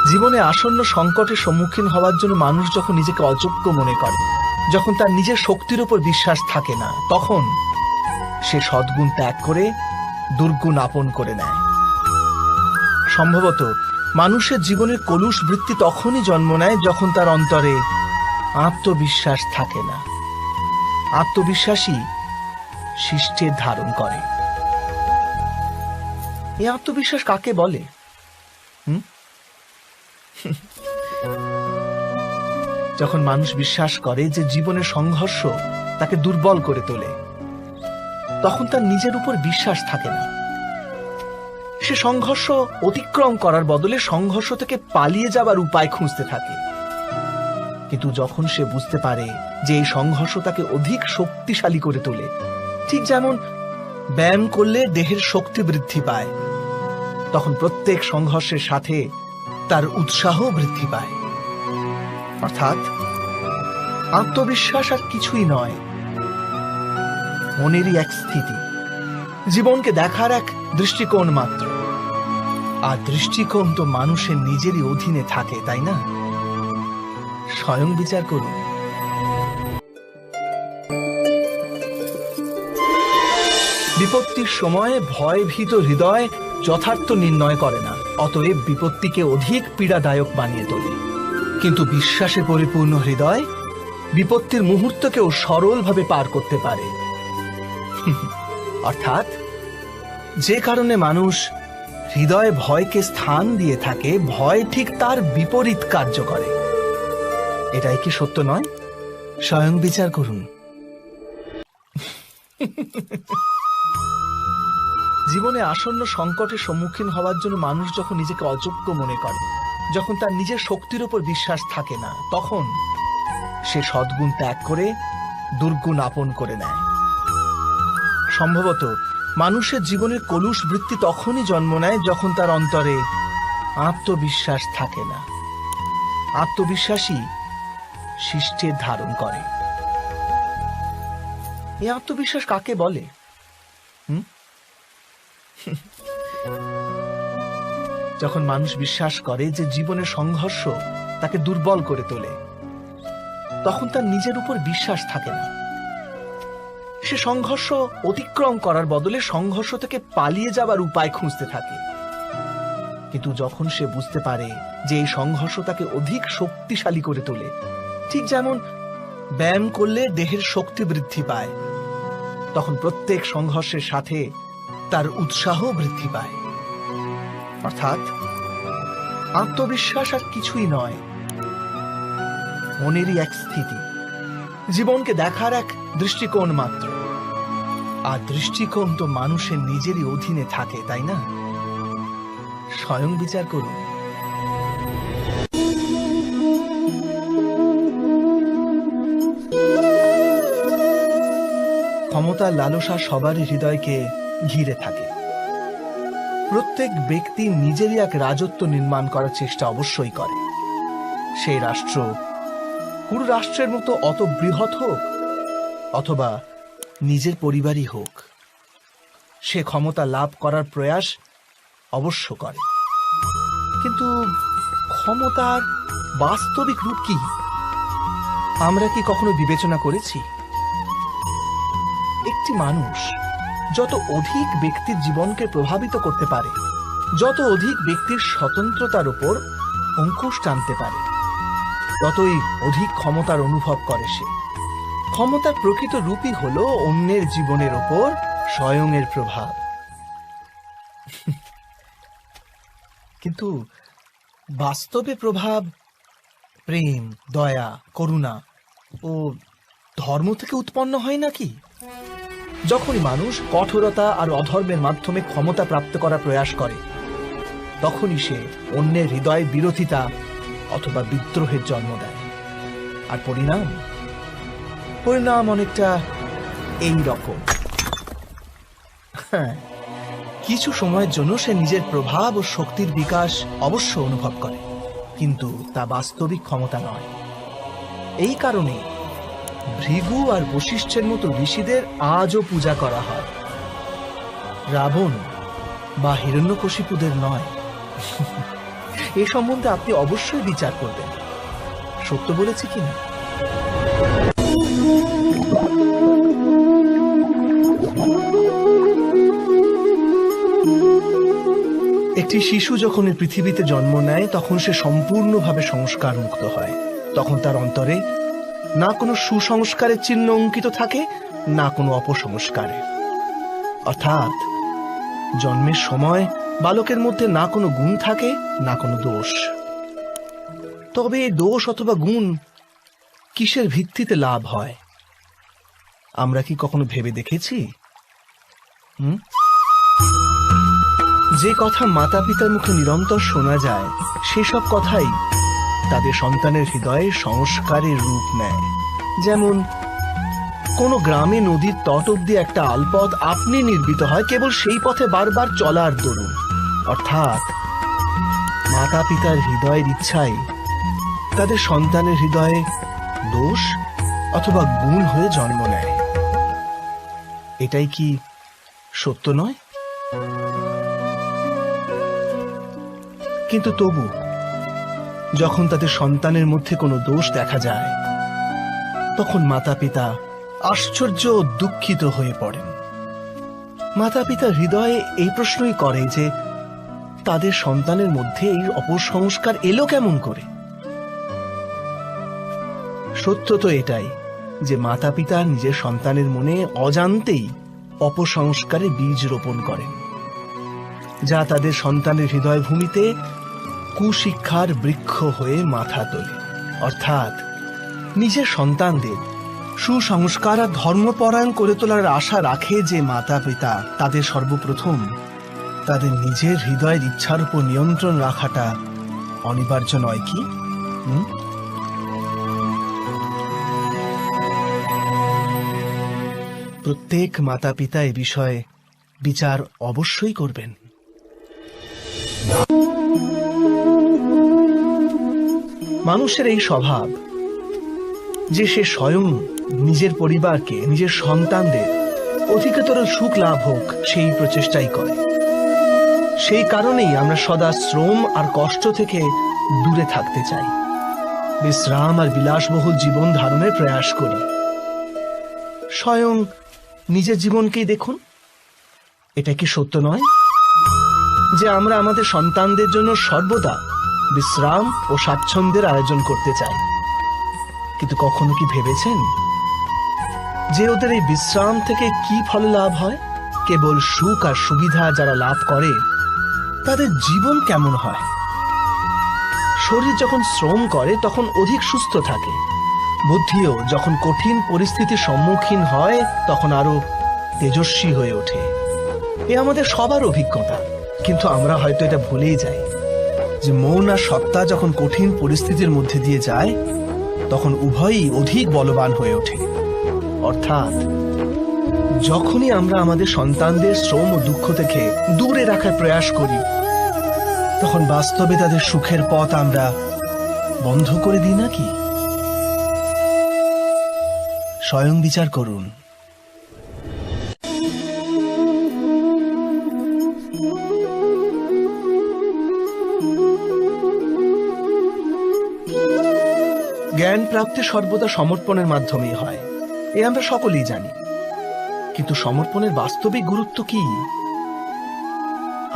জীবনে আসন্ন সংকটের সম্মুখীন হওয়ার জন্য মানুষ যখন নিজেকে অযোগ্য মনে করে, যখন তার নিজের শক্তির উপর বিশ্বাস থাকে না, তখন সে সদ্গুণ ত্যাগ করে দুর্গুণ আপন করে নেয়। সম্ভবত মানুষের জীবনের কলুষ বৃত্তি তখনই জন্ম নেয় যখন তার অন্তরে আত্মবিশ্বাস থাকে না। আত্মবিশ্বাসী শিষ্টের ধারণ করে। এই আত্মবিশ্বাস কাকে বলে? যখন মানুষ বিশ্বাস করে যে জীবনের সংঘর্ষ তাকে দুর্বল করে তোলে, তখন তার নিজের উপর বিশ্বাস থাকে না। সে সংঘর্ষ অতিক্রম করার বদলে সংঘর্ষ থেকে পালিয়ে যাবার উপায় খুঁজতে থাকে। কিন্তু যখন সে বুঝতে পারে যে এই সংঘর্ষ তাকে অধিক শক্তিশালী করে তোলে, ঠিক যেমন ব্যায়াম করলে দেহের শক্তি বৃদ্ধি পায়, তখন প্রত্যেক সংঘর্ষের সাথে তার উৎসাহ বৃদ্ধি পায়। অর্থাৎ আত্মবিশ্বাস আর কিছুই নয়, মনেরই এক স্থিতি, জীবনকে দেখার এক দৃষ্টিকোণ মাত্র। আর দৃষ্টিকোণ তো মানুষের নিজেরই অধীনে থাকে, তাই না? স্বয়ং বিচার করুন। বিপত্তির সময়ে ভয়ভীত হৃদয় যথার্থ নির্ণয় করে না, অতএব বিপত্তিকে অধিক পীড়াদায়ক বানিয়ে তোলে। কিন্তু বিশ্বাসে পরিপূর্ণ হৃদয় বিপত্তির মুহূর্তকেও সরলভাবে পার করতে পারে। অর্থাৎ যে কারণে মানুষ হৃদয়ে ভয়কে স্থান দিয়ে থাকে, ভয় ঠিক তার বিপরীত কার্য করে। এটাই কি সত্য নয়? স্বয়ং বিচার করুন। জীবনে আসন্ন সংকটের সম্মুখীন হওয়ার জন্য মানুষ যখন নিজেকে অযোগ্য মনে করে, যখন তার নিজের শক্তির উপর বিশ্বাস থাকে না, তখন সে সদ্গুণ ত্যাগ করে দুর্গুণ আপন করে নেয়। সম্ভবত মানুষের জীবনের কলুষ বৃত্তি তখনই জন্ম নেয় যখন তার অন্তরে আত্মবিশ্বাস থাকে না। আত্মবিশ্বাসী শিষ্টের ধারণ করে। এই আত্মবিশ্বাস কাকে বলে? যখন মানুষ বিশ্বাস করে যে জীবনের সংঘর্ষ তাকে দুর্বল করে তোলে, তখন তার নিজের উপর বিশ্বাস থাকে না। সে সংঘর্ষ অতিক্রম করার বদলে সংঘর্ষ থেকে পালিয়ে যাবার উপায় খুঁজতে থাকে। কিন্তু যখন সে বুঝতে পারে যে এই সংঘর্ষ তাকে অধিক শক্তিশালী করে তোলে, ঠিক যেমন ব্যায়াম করলে দেহের শক্তি বৃদ্ধি পায়, তখন প্রত্যেক সংঘর্ষের সাথে তার উৎসাহ বৃদ্ধি পায়। অর্থাৎ আত্মবিশ্বাস আর কিছুই নয়, মনেরই এক স্থিতি, জীবনকে দেখার এক দৃষ্টিকোণ মাত্র। আর দৃষ্টিকোণ তো মানুষের নিজেরই অধীনে থাকে, তাই না? স্বয়ং বিচার করুন। ক্ষমতার লালসা সবারই হৃদয়কে ঘিরে থাকে। প্রত্যেক ব্যক্তি নিজেরই এক রাজত্ব নির্মাণ করার চেষ্টা অবশ্যই করে। সেই রাষ্ট্র পুরো রাষ্ট্রের মতো অত বৃহৎ হোক অথবা নিজের পরিবারই হোক, সে ক্ষমতা লাভ করার প্রয়াস অবশ্য করে। কিন্তু ক্ষমতার বাস্তবিক রূপ কি আমরা কি কখনো বিবেচনা করেছি? একটি মানুষ যত অধিক ব্যক্তির জীবনকে প্রভাবিত করতে পারে, যত অধিক ব্যক্তির স্বতন্ত্রতার উপর অঙ্কুশ টানতে পারে, ততই অধিক ক্ষমতার অনুভব করে সে। ক্ষমতার প্রকৃত রূপই হলো অন্যের জীবনের ওপর স্বয়ংের প্রভাব। কিন্তু বাস্তবে প্রভাব প্রেম, দয়া, করুণা ও ধর্ম থেকে উৎপন্ন হয় নাকি? যখনই মানুষ কঠোরতা আর অধর্মের মাধ্যমে ক্ষমতা প্রাপ্ত করার প্রয়াস করে, তখনই সে অন্যের হৃদয়ে বিরোধিতা অথবা বিদ্রোহের জন্ম দেয়। আর পরিণাম অনেকটা এই রকম। কিছু সময়ের জন্য সে নিজের প্রভাব ও শক্তির বিকাশ অবশ্য অনুভব করে, কিন্তু তা বাস্তবিক ক্ষমতা নয়। এই কারণে ভৃগু আর বশিষ্ঠের মতো ঋষিদের আজও পূজা করা হয়। রাবণ বা হিরণ্যকশিপুদের নয়। এ সম্বন্ধে আপনি অবশ্যই বিচার করবেন, সত্য বলেছি কিনা। একটি শিশু যখন এই পৃথিবীতে জন্ম নেয় তখন সে সম্পূর্ণভাবে সংস্কার মুক্ত হয়। তখন তার অন্তরে না কোনো সুসংস্কারের চিহ্ন অঙ্কিত থাকে, না কোনো অপসংস্কারের। অর্থাৎ জন্মের সময় বালকের মধ্যে না কোনো গুণ থাকে, না কোনো দোষ। তবে এই দোষ অথবা গুণ কিসের ভিত্তিতে লাভ হয় আমরা কি কখনো ভেবে দেখেছি? যে কথা মাতা পিতার মুখে নিরন্তর শোনা যায়, সেসব কথাই তাদের সন্তানের হৃদয়ে সংস্কারের রূপ নেয়। যেমন কোন গ্রামে নদীর তট অব্দি একটা আলপথ আপনি নির্মিত হয় কেবল সেই পথে বারবার চলার দরুন। অর্থাৎ মাতা পিতার হৃদয়ের ইচ্ছাই তাদের সন্তানের হৃদয়ে দোষ অথবা গুণ হয়ে জন্ম নেয়। এটাই কি সত্য নয়? কিন্তু তবু যখন তাদের সন্তানের মধ্যে কোনো দোষ দেখা যায়, তখন মাতা পিতা আশ্চর্য ও দুঃখিত হয়ে পড়েন। মাতা পিতা হৃদয়ে এই প্রশ্নই করে যে তাদের সন্তানের মধ্যে এই অপসংস্কার এলো কেমন করে। সত্য তো এটাই যে মাতা পিতা নিজের সন্তানের মনে অজান্তেই অপসংস্কারে বীজ রোপণ করেন, যা তাদের সন্তানের হৃদয় ভূমিতে কুশিক্ষার বৃক্ষ হয়ে মাথা তোলে। অর্থাৎ নিজের সন্তানদের সুসংস্কার আর ধর্মপরায়ণ করে তোলার আশা রাখে যে মাতা পিতা, তাদের সর্বপ্রথম তাদের নিজের হৃদয়ের ইচ্ছার উপর নিয়ন্ত্রণ রাখাটা অনিবার্য নয় কি? প্রত্যেক মাতা পিতা এ বিষয়ে বিচার অবশ্যই করবেন। মানুষের এই স্বভাব যে সে স্বয়ং নিজের পরিবারকে, নিজের সন্তানদের অধিকতর সুখ লাভ হোক সেই প্রচেষ্টাই করে। সেই কারণেই আমরা সদা শ্রম আর কষ্ট থেকে দূরে থাকতে চাই, বিশ্রাম আর বিলাসবহুল জীবন ধারণের প্রয়াস করি। স্বয়ং নিজের জীবনকেই দেখুন, এটা কি সত্য নয় যে আমরা আমাদের সন্তানদের জন্য সর্বদা বিশ্রাম ও স্বাচ্ছন্দ্যের আয়োজন করতে চাই? কিন্তু কখনো কি ভেবেছেন যে ওদের এই বিশ্রাম থেকে কি ফল লাভ হয়? কেবল সুখ আর সুবিধা যারা লাভ করে তাদের জীবন কেমন হয়? শরীর যখন শ্রম করে তখন অধিক সুস্থ থাকে, বুদ্ধিও যখন কঠিন পরিস্থিতির সম্মুখীন হয় তখন আরো তেজস্বী হয়ে ওঠে। এ আমাদের সবার অভিজ্ঞতা, কিন্তু আমরা হয়তো এটা ভুলেই যাই যে মন আর সত্তা যখন কঠিন পরিস্থিতির মধ্যে দিয়ে যায় তখন উভয়ই অধিক বলবান হয়ে ওঠে। অর্থাৎ যখনই আমরা আমাদের সন্তানদের শ্রম ও দুঃখ থেকে দূরে রাখার প্রয়াস করি তখন বাস্তবে তাদের সুখের পথ আমরা বন্ধ করে দিই নাকি? স্বয়ং বিচার করুন। জ্ঞান প্রাপ্তি সর্বদা সমর্পণের মাধ্যমেই হয়, এ আমরা সকলেই জানি। কিন্তু সমর্পণের বাস্তবিক গুরুত্ব কি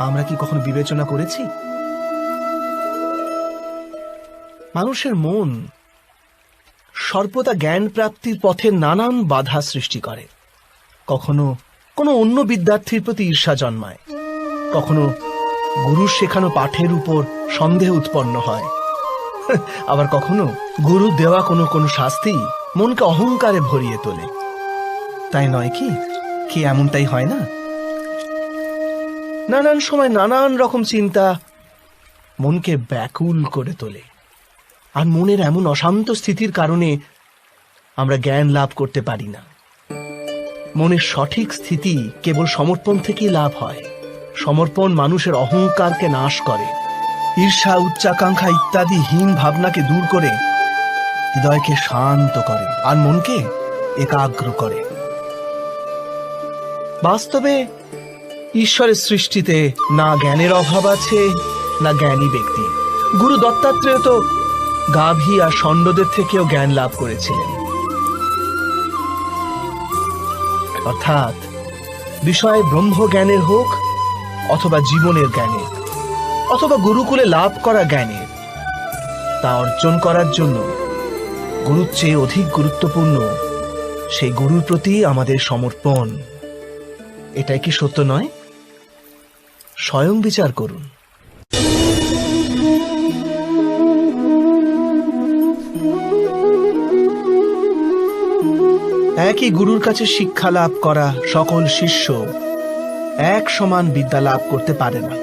আমরা কি কখনো বিবেচনা করেছি? মানুষের মন সর্বদা জ্ঞান প্রাপ্তির পথে নানান বাধা সৃষ্টি করে। কখনো কোনো অন্য বিদ্যার্থীর প্রতি ঈর্ষা জন্মায়, কখনো গুরুর শেখানো পাঠের উপর সন্দেহ উৎপন্ন হয়, আবার কখনো গুরু দেওয়া কোনো শাস্তি মনকে অহংকারে ভরিয়ে তোলে। তাই নয় কি? কি এমনটাই হয় না? নানান সময় নানান রকম চিন্তা মনকে ব্যাকুল করে তোলে, আর মনের এমন অশান্ত স্থিতির কারণে আমরা জ্ঞান লাভ করতে পারি না। মনের সঠিক স্থিতি কেবল সমর্পণ থেকেই লাভ হয়। সমর্পণ মানুষের অহংকারকে নাশ করে, ঈর্ষা, উচ্চাকাঙ্ক্ষা ইত্যাদি হীন ভাবনাকে দূর করে হৃদয়কে শান্ত করে আর মনকে একাগ্র করে। বাস্তবে ঈশ্বরের সৃষ্টিতে না জ্ঞানের অভাব আছে না জ্ঞানী ব্যক্তি। গুরু দত্তাত্রেয় তো গাভী আর ষণ্ডদের থেকেও জ্ঞান লাভ করেছিলেন। অর্থাৎ বিষয় ব্রহ্ম জ্ঞানের হোক অথবা জীবনের জ্ঞানের অথবা গুরুকুলে লাভ করা জ্ঞানের, তা অর্জন করার জন্য গুরুর চেয়ে অধিক গুরুত্বপূর্ণ সেই গুরুর প্রতি আমাদের সমর্পণ। এটাই কি সত্য নয়? স্বয়ং বিচার করুন। একই গুরুর কাছে শিক্ষা লাভ করা সকল শিষ্য এক সমান বিদ্যা লাভ করতে পারে না।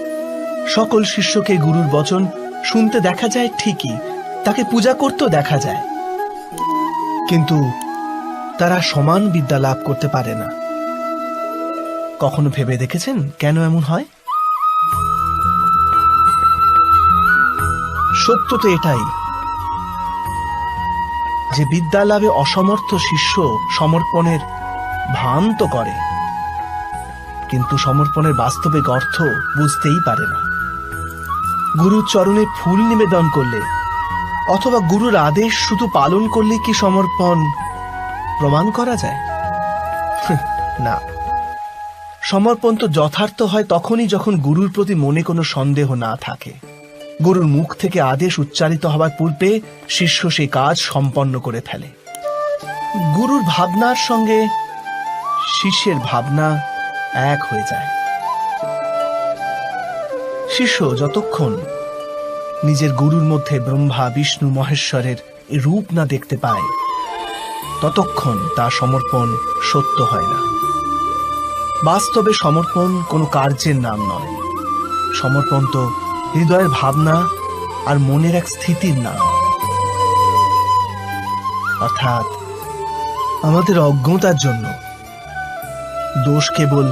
সকল শিষ্যকে গুরুর বচন শুনতে দেখা যায় ঠিকই, তাকে পূজা করতেও দেখা যায়, কিন্তু তারা সমান বিদ্যা লাভ করতে পারে না। কখনো ভেবে দেখেছেন কেন এমন হয়? সত্য তো এটাই যে বিদ্যা লাভে অসমর্থ শিষ্য সমর্পণের ভান তো করে, কিন্তু সমর্পণের বাস্তবিক অর্থ বুঝতেই পারে না। গুরুর চরণে ফুল নিবেদন করলে অথবা গুরুর আদেশ শুধু পালন করলে কি সমর্পণ প্রমাণ করা যায়? না। সমর্পণ তো যথার্থ হয় তখনই যখন গুরুর প্রতি মনে কোনো সন্দেহ না থাকে। গুরুর মুখ থেকে আদেশ উচ্চারিত হবার পূর্বে শিষ্য সেই কাজ সম্পন্ন করে ফেলে। গুরুর ভাবনার সঙ্গে শিষ্যের ভাবনা এক হয়ে যায়। শিষ্য যতক্ষণ নিজের গুরুর মধ্যে ব্রহ্মা বিষ্ণু মহেশ্বরের রূপ না দেখতে পায় ততক্ষণ তার সমর্পণ সত্য হয় না। বাস্তবে সমর্পণ কোনো কার্যের নাম নয়। সমর্পণ তো হৃদয়ের ভাবনা আর মনের এক স্থিতির নাম। অর্থাৎ আমাদের অজ্ঞতার জন্য দোষ কেবল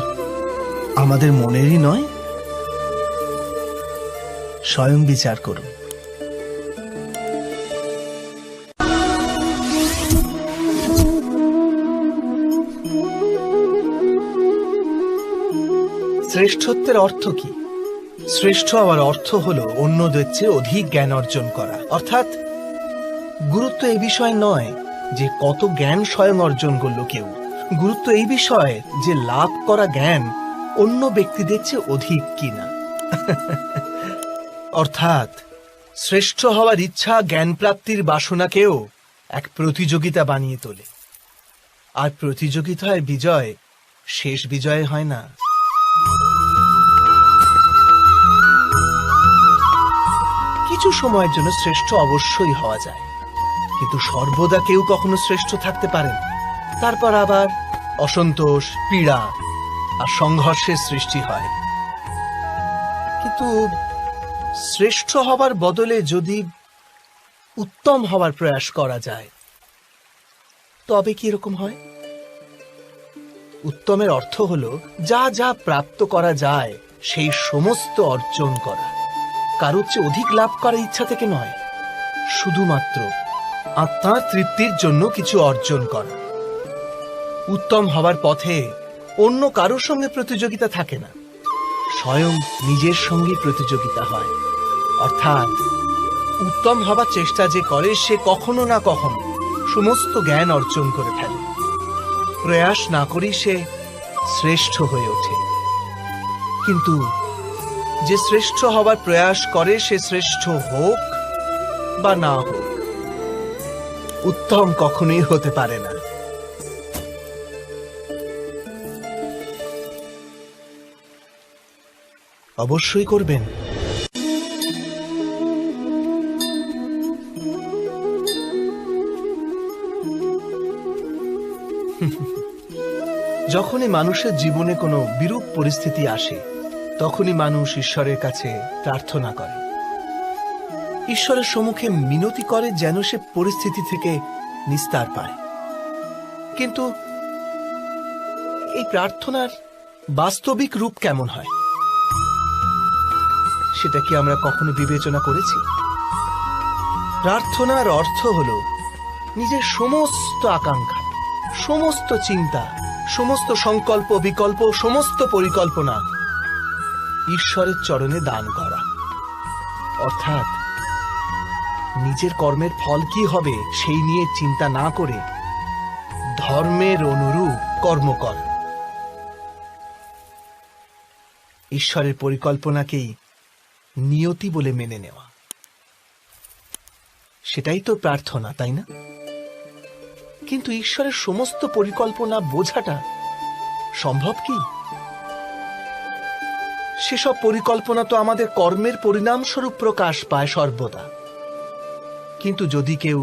আমাদের মনেরই নয়। স্বয়ং বিচার করুন। শ্রেষ্ঠত্বের অর্থ কি? শ্রেষ্ঠ হওয়ার অর্থ হলো অন্যদের চেয়ে অধিক জ্ঞান অর্জন করা। অর্থাৎ গুরুত্ব এই বিষয় নয় যে কত জ্ঞান স্বয়ং অর্জন করলো কেউ, গুরুত্ব এই বিষয়ে যে লাভ করা জ্ঞান অন্য ব্যক্তিদের চেয়ে অধিক কিনা। অর্থাৎ শ্রেষ্ঠ হওয়ার ইচ্ছা জ্ঞান প্রাপ্তির বাসনাকেও এক প্রতিযোগিতা বানিয়ে তোলে। আর প্রতিযোগিতায় বিজয় শেষ বিজয় হয় না। কিছু সময়ের জন্য শ্রেষ্ঠ অবশ্যই হওয়া যায়, কিন্তু সর্বদা কেউ কখনো শ্রেষ্ঠ থাকতে পারে না। তারপর আবার অসন্তোষ, পীড়া আর সংঘর্ষের সৃষ্টি হয়। কিন্তু শ্রেষ্ঠ হবার বদলে যদি উত্তম হবার প্রয়াস করা যায় তবে কি এরকম হয়? উত্তমের অর্থ হলো যা যা প্রাপ্ত করা যায় সেই সমস্ত অর্জন করা, কারোর চেয়ে অধিক লাভ করার ইচ্ছা থেকে নয়, শুধুমাত্র আত্মার তৃপ্তির জন্য কিছু অর্জন করা। উত্তম হবার পথে অন্য কারোর সঙ্গে প্রতিযোগিতা থাকে না, স্বয়ং নিজের সঙ্গে প্রতিযোগিতা হয়। অর্থাৎ উত্তম হবার চেষ্টা যে করে সে কখনো না কখনো সমস্ত জ্ঞান অর্জন করে ফেলে। প্রয়াস না করেই সে শ্রেষ্ঠ হয়ে ওঠে। কিন্তু যে শ্রেষ্ঠ হবার প্রয়াস করে সে শ্রেষ্ঠ হোক বা না হোক, উত্তম কখনোই হতে পারে না। অবশ্যই করবেন। যখনই মানুষের জীবনে কোনো বিরূপ পরিস্থিতি আসে তখনই মানুষ ঈশ্বরের কাছে প্রার্থনা করে, ঈশ্বরের সম্মুখে মিনতি করে যেন সে পরিস্থিতি থেকে নিস্তার পায়। কিন্তু এই প্রার্থনার বাস্তবিক রূপ কেমন হয় সেটা কি আমরা কখনো বিবেচনা করেছি? প্রার্থনার অর্থ হলো নিজের সমস্ত আকাঙ্ক্ষা, সমস্ত চিন্তা, সমস্ত সংকল্প বিকল্প, সমস্ত পরিকল্পনা ঈশ্বরের চরণে দান করা, অর্থাৎ নিজের কর্মের ফল কি হবে সেই নিয়ে চিন্তা না করে ধর্মের অনুরূপ কর্ম কর। ঈশ্বরের পরিকল্পনাকেই নিয়তি বলে মেনে নেওয়া, সেটাই তো প্রার্থনা, তাই না? কিন্তু ঈশ্বরের সমস্ত পরিকল্পনা বোঝাটা সম্ভব কি? সেসব পরিকল্পনা তো আমাদের কর্মের পরিণামস্বরূপ প্রকাশ পায় সর্বদা। কিন্তু যদি কেউ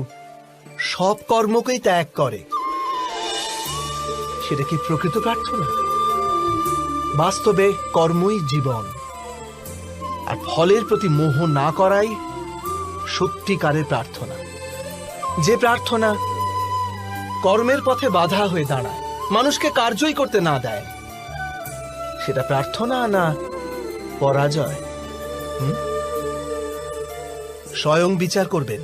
সব কর্মকেই ত্যাগ করে, সেটা কি প্রকৃত প্রার্থনা? বাস্তবে কর্মই জীবন, আর ফলের প্রতি মোহ না করাই সত্যিকারের প্রার্থনা। যে প্রার্থনা কর্মের পথে বাধা হয়ে দাঁড়ায়, মানুষকে কার্যই করতে না দেয়, সেটা প্রার্থনা না পরাজয়? স্বয়ং বিচার করবেন।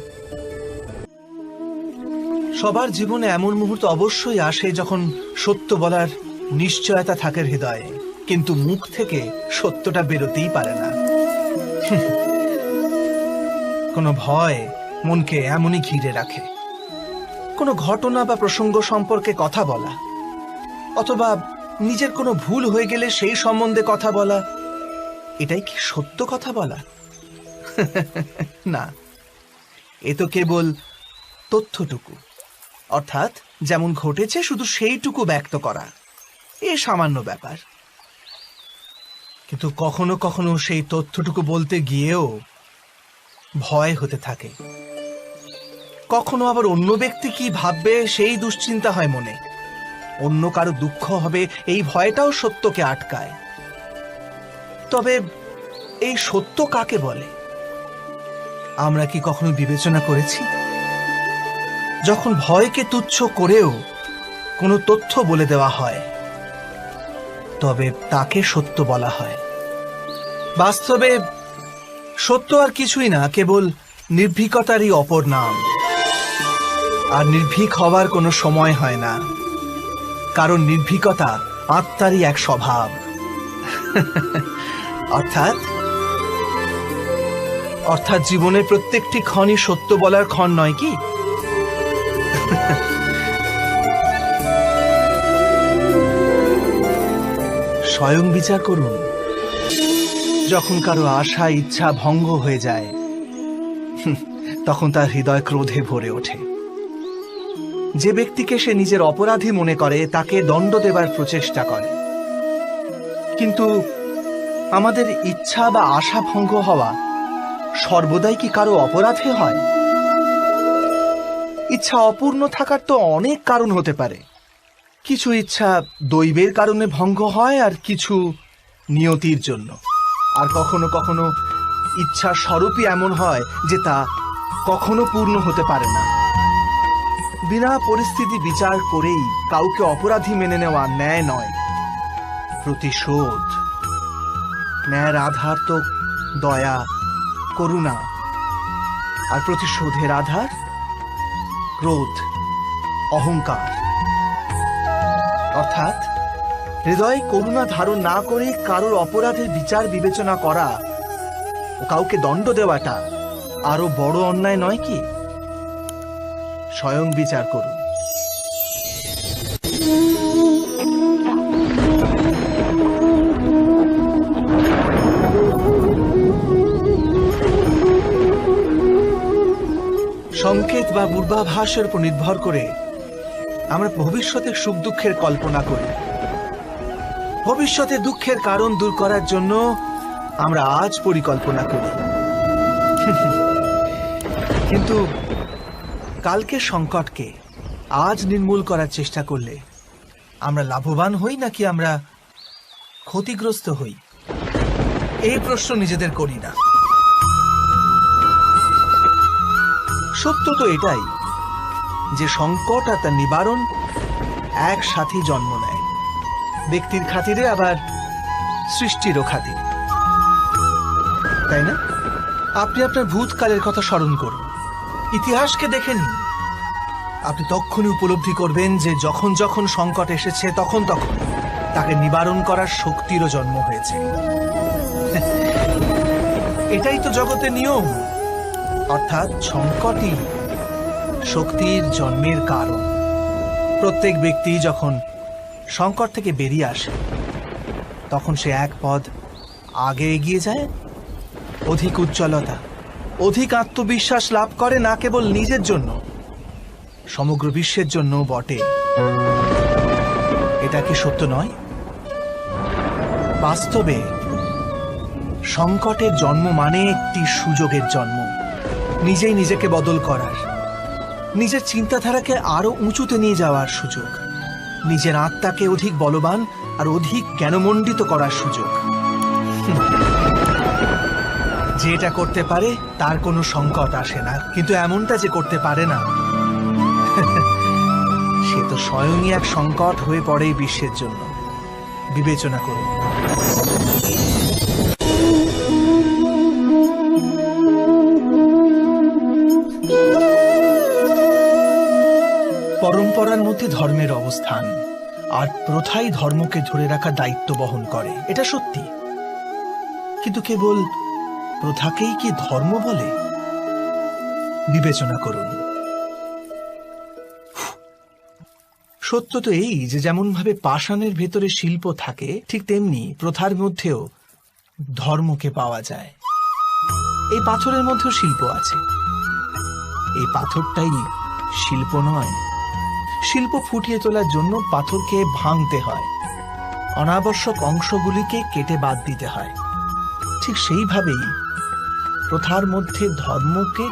সবার জীবনে এমন মুহূর্ত অবশ্যই আসে যখন সত্য বলার নিশ্চয়তা থাকে হৃদয়ে, কিন্তু মুখ থেকে সত্যটা বেরোতেই পারে না। কোনো ভয় মনকে এমনই ঘিরে রাখে। কোনো ঘটনা বা প্রসঙ্গ সম্পর্কে কথা বলা, অথবা নিজের কোনো ভুল হয়ে গেলে সেই সম্বন্ধে কথা বলা, এটাই কি সত্য কথা বলা? না, এ তো কেবল তথ্যটুকু, অর্থাৎ যেমন ঘটেছে শুধু সেইটুকু ব্যক্ত করা। এ সামান্য ব্যাপার। কিন্তু কখনো কখনো সেই তথ্যটুকু বলতে গিয়েও ভয় হতে থাকে। কখনো আবার অন্য ব্যক্তি কি ভাববে সেই দুশ্চিন্তা হয় মনে। অন্য কারো দুঃখ হবে এই ভয়টাও সত্যকে আটকায়। তবে এই সত্য কাকে বলে আমরা কি কখনো বিবেচনা করেছি? যখন ভয়কে তুচ্ছ করেও কোনো তথ্য বলে দেওয়া হয়, তবে তাকে সত্য বলা হয়। বাস্তবে সত্য আর কিছুই না, কেবল নির্ভীকতারই অপর নাম। আর নির্ভীক হওয়ার কোনো সময় হয় না, কারণ নির্ভীকতা আত্মারই এক স্বভাব। অর্থাৎ জীবনের প্রত্যেকটি ক্ষণই সত্য বলার ক্ষণ নয় কি? স্বয়ং বিচার করুন। যখন কারো আশা ইচ্ছা ভঙ্গ হয়ে যায়, তখন তার হৃদয় ক্রোধে ভরে ওঠে। যে ব্যক্তিকে সে নিজের অপরাধী মনে করে তাকে দণ্ড দেবার প্রচেষ্টা করে। কিন্তু আমাদের ইচ্ছা বা আশা ভঙ্গ হওয়া সর্বদাই কি কারো অপরাধে হয়? ইচ্ছা অপূর্ণ থাকার তো অনেক কারণ হতে পারে। কিছু ইচ্ছা দৈবের কারণে ভঙ্গ হয়, আর কিছু নিয়তির জন্য। আর কখনো কখনো ইচ্ছা স্বরূপই এমন হয় যে তা কখনো পূর্ণ হতে পারে না। বিনা পরিস্থিতি বিচার করেই কাউকে অপরাধী মেনে নেওয়া ন্যায় নয়, প্রতিশোধ। ন্যায়ের আধার তো দয়া, করুণা, আর প্রতিশোধের আধার ক্রোধ, অহংকার। অর্থাৎ হৃদয়ে করুণা ধারণ না করে কারোর অপরাধের বিচার বিবেচনা করা ও কাউকে দণ্ড দেওয়াটা আরো বড় অন্যায় নয় কি? স্বয়ং বিচার করুন। সংকেত বা পূর্বাভাসের উপর নির্ভর করে আমরা ভবিষ্যতের সুখ দুঃখের কল্পনা করি। ভবিষ্যতে দুঃখের কারণ দূর করার জন্য আমরা আজ পরিকল্পনা করি। কিন্তু কালকের সংকটকে আজ নির্মূল করার চেষ্টা করলে আমরা লাভবান হই নাকি আমরা ক্ষতিগ্রস্ত হই? এই প্রশ্ন নিজেদের করি না। সত্য তো এটাই যে সংকট আর তার নিবারণ একসাথে জন্ম নেয়, ব্যক্তির খাতিরে আবার সৃষ্টিরও খাতিরে, তাই না? আপনি আপনার ভূতকালের কথা স্মরণ করুন, ইতিহাসকে দেখে নিন। আপনি তখনই উপলব্ধি করবেন যে যখন যখন সংকট এসেছে তখন তখন তাকে নিবারণ করার শক্তিরও জন্ম হয়েছে। এটাই তো জগতের নিয়ম, অর্থাৎ সংকটই শক্তির জন্মের কারণ। প্রত্যেক ব্যক্তি যখন সংকট থেকে বেরিয়ে আসে তখন সে এক পদ আগে এগিয়ে যায়, অধিক উজ্জ্বলতা, অধিক আত্মবিশ্বাস লাভ করে, না কেবল নিজের জন্য, সমগ্র বিশ্বের জন্য বটে। এটা কি সত্য নয়? বাস্তবে সংকটের জন্ম মানে একটি সুযোগের জন্ম, নিজেই নিজেকে বদল করার, নিজের চিন্তাধারাকে আরো উঁচুতে নিয়ে যাওয়ার সুযোগ, নিজের আত্মাকে অধিক বলবান আর অধিক জ্ঞানমণ্ডিত করার সুযোগ। যে এটা করতে পারে তার কোনো সংকট আসে না, কিন্তু এমনটা যে করতে পারে না সে তো স্বয়ংই এক সংকট হয়ে পড়ে এই বিশ্বের জন্য। বিবেচনা করুন। পরম্পরার মধ্যে ধর্মের অবস্থান, আর প্রথাই ধর্মকে ধরে রাখার দায়িত্ব বহন করে, এটা সত্যি। কিন্তু কেবল প্রথাকেই কি ধর্ম বলে? বিবেচনা করুন। সত্য তো এই যে যেমন ভাবে পাষাণের ভেতরে শিল্প থাকে, ঠিক তেমনি প্রথার মধ্যেও ধর্মকে পাওয়া যায়। এই পাথরের মধ্যেও শিল্প আছে। এই পাথরটাই শিল্প নয়। শিল্প ফুটিয়ে তোলার জন্য পাথরকে ভাঙতে হয়, অনাবশ্যক অংশগুলিকে কেটে বাদ দিতে হয়। ঠিক সেইভাবেই প্রথার মধ্যে ধর্মকে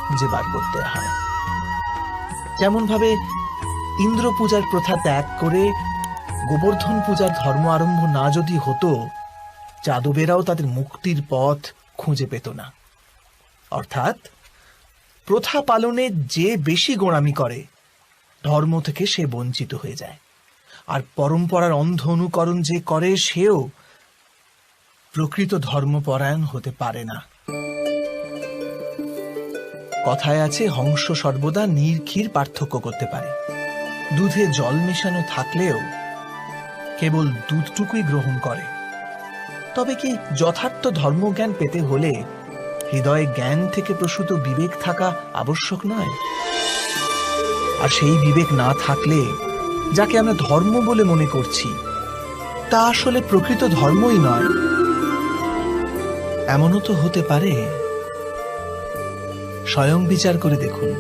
খুঁজে বার করতে হয়। যেমন ভাবে ইন্দ্র পূজার প্রথা ত্যাগ করে গোবর্ধন পূজার ধর্ম আরম্ভ না যদি হতো, যাদবেরাও তাদের মুক্তির পথ খুঁজে পেত না। অর্থাৎ প্রথা পালনে যে বেশি গোঁড়ামি করে, ধর্ম থেকে সে বঞ্চিত হয়ে যায়। আর পরম্পরার অন্ধ অনুকরণ যে করে, সেও প্রকৃত ধর্মপরায়ণ হতে পারে না। কথায় আছে, হংস সর্বদা নীর ক্ষীর পার্থক্য করতে পারে। দুধে জল মেশানো থাকলেও কেবল দুধটুকুই গ্রহণ করে। তবে কি যথার্থ ধর্মজ্ঞান পেতে হলে হৃদয়ে জ্ঞান থেকে প্রসূত বিবেক থাকা আবশ্যক নয়? আর সেই বিবেক না থাকলে যাকে আমরা ধর্ম বলে মনে করছি, তা আসলে প্রকৃত ধর্মই নয়। এমনও তো হতে পারে। স্বয়ং বিচার করে দেখুন।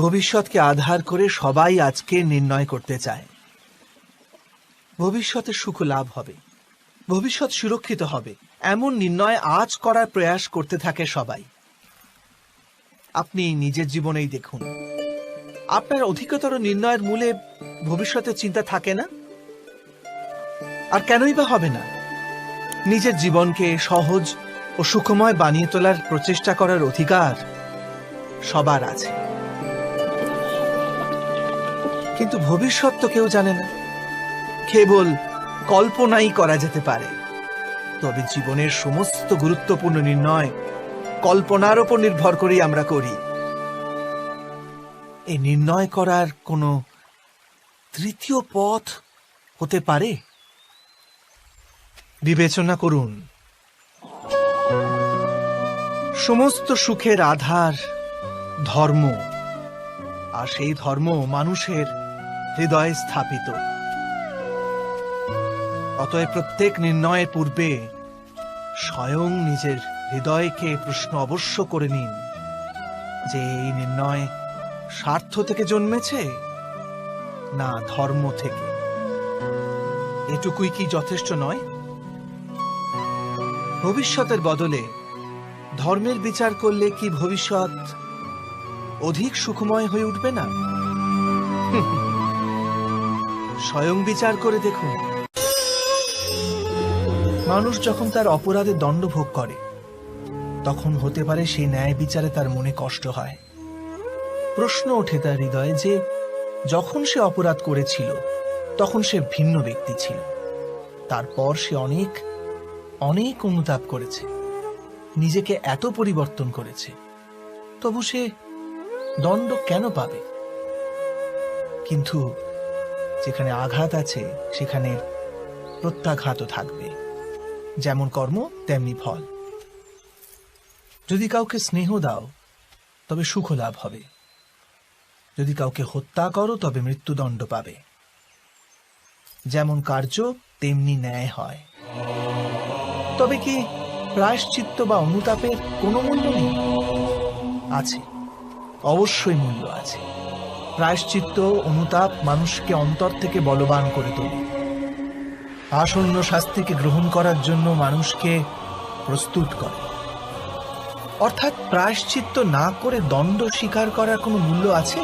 ভবিষ্যৎকে আধার করে সবাই আজকে নির্ণয় করতে চায়। ভবিষ্যতে সুখ লাভ হবে, ভবিষ্যৎ সুরক্ষিত হবে, এমন নির্ণয় আজ করার প্রয়াস করতে থাকে সবাই। আপনি নিজের জীবনেই দেখুন, আপনার অধিকতর নির্ণয়ের মূলে ভবিষ্যতের চিন্তা থাকে না। আর কেনই বা হবে না? নিজের জীবনকে সহজ ও সুখময় বানিয়ে তোলার প্রচেষ্টা করার অধিকার সবার আছে। কিন্তু ভবিষ্যৎ তো কেউ জানে না, কেবল কল্পনাই করা যেতে পারে। তবে জীবনের সমস্ত গুরুত্বপূর্ণ নির্ণয় কল্পনার উপর নির্ভর করেই আমরা করি। এই নির্ণয় করার কোনো তৃতীয় পথ হতে পারে? বিবেচনা করুন। সমস্ত সুখের আধার ধর্ম, আর সেই ধর্ম মানুষের হৃদয়ে স্থাপিত। অতএব প্রত্যেক নির্ণয়ের পূর্বে স্বয়ং নিজের হৃদয়কে প্রশ্ন অবশ্য করে নিন যে এই নির্ণয় স্বার্থ থেকে জন্মেছে না ধর্ম থেকে। এটুকুই কি যথেষ্ট নয়? ভবিষ্যতের বদলে ধর্মের বিচার করলে কি ভবিষ্যৎ অধিক সুখময় হয়ে উঠবে না? স্বয়ং বিচার করে দেখুন। মানুষ যখন তার অপরাধে দণ্ড ভোগ করে তখন হতে পারে সেই ন্যায় বিচারে তার মনে কষ্ট হয়। প্রশ্ন ওঠে তার হৃদয়ে যে যখন সে অপরাধ করেছিল তখন সে ভিন্ন ব্যক্তি ছিল, তারপর সে অনেক অনেক অনুতাপ করেছে, নিজেকে এত পরিবর্তন করেছে, তবু সে দণ্ড কেন পাবে? কিন্তু যেখানে আঘাত আছে সেখানে প্রত্যাঘাতও থাকবে। যেমন কর্ম তেমনি ফল। যদি কাউকে স্নেহ দাও তবে সুখ লাভ হবে, যদি কাউকে হত্যা করো তবে মৃত্যুদণ্ড পাবে। যেমন কার্য তেমনি ন্যায় হয়। তবে কি প্রায়শ্চিত্ত বা অনুতাপের কোনো মূল্য নেই? আছে, অবশ্যই মূল্য আছে। প্রায়শ্চিত্ত অনুতাপ মানুষকে অন্তর থেকে বলবান করে তোলে, আসন্ন শাস্তিকে গ্রহণ করার জন্য মানুষকে প্রস্তুত করে। অর্থাৎ প্রায়শ্চিত্ত না করে দণ্ড স্বীকার করার কোনো মূল্য আছে?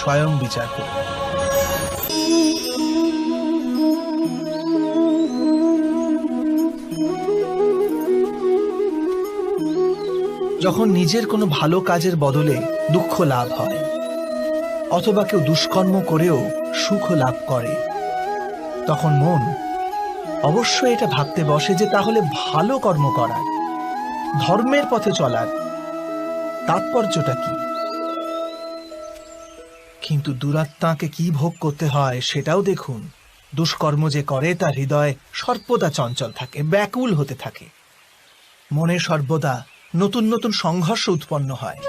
স্বয়ং বিচার করুন। যখন নিজের কোনো ভালো কাজের বদলে দুঃখ লাভ হয়, অথবা কেউ দুষ্কর্ম করেও সুখ লাভ করে, তখন মন অবশ্যই এটা ভাবতে বসে যে তাহলে ভালো কর্ম করার, ধর্মের পথে চলার তাৎপর্যটা কি? কিন্তু দুরাত্মাকে কি ভোগ করতে হয় সেটাও দেখুন। দুষ্কর্ম যে করে তার হৃদয় সর্বদা চঞ্চল থাকে, ব্যাকুল হতে থাকে। মনে সর্বদা নতুন নতুন সংঘর্ষ উৎপন্ন হয়।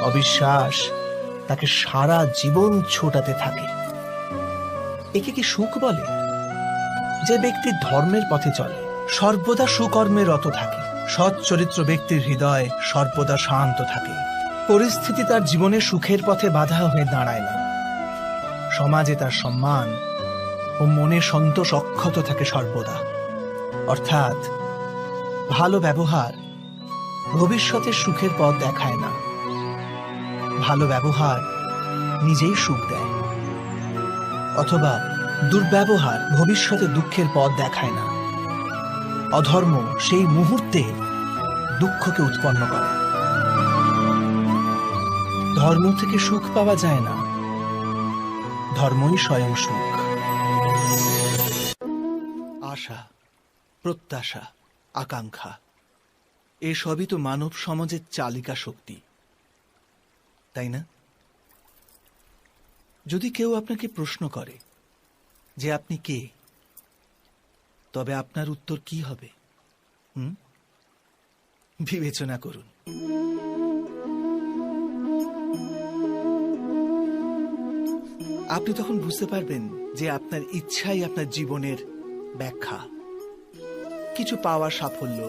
অবিশ্বাস তাকে সারা জীবন ছোটাতে থাকে। একে কি সুখ বলে? যে ব্যক্তি ধর্মের পথে চলে, সর্বদা সুকর্মে রত থাকে, সৎ চরিত্র ব্যক্তির হৃদয় সর্বদা শান্ত থাকে। পরিস্থিতি তার জীবনে সুখের পথে বাধা হয়ে দাঁড়ায় না। সমাজে তার সম্মান ও মনে সন্তোষ অক্ষত থাকে সর্বদা। অর্থাৎ ভালো ব্যবহার ভবিষ্যতের সুখের পথ দেখায় না, ভালো ব্যবহার নিজেই সুখ দেয়। অথবা দুর্ব্যবহার ভবিষ্যতে দুঃখের পথ দেখায় না। অধর্ম সেই মুহূর্তে দুঃখকে উৎপন্ন করে। ধর্ম থেকে সুখ পাওয়া যায় না, ধর্মই স্বয়ং সুখ। আশা, প্রত্যাশা, আকাঙ্ক্ষা এসবই তো মানব সমাজের চালিকা শক্তি, তাই না? যদি কেউ আপনাকে প্রশ্ন করে যে আপনি কে, তবে আপনার উত্তর কি হবে? বিবেচনা করুন। আপনি তখন বুঝতে পারবেন যে আপনার ইচ্ছাই আপনার জীবনের ব্যাখ্যা। কিছু পাওয়ার সাফল্য,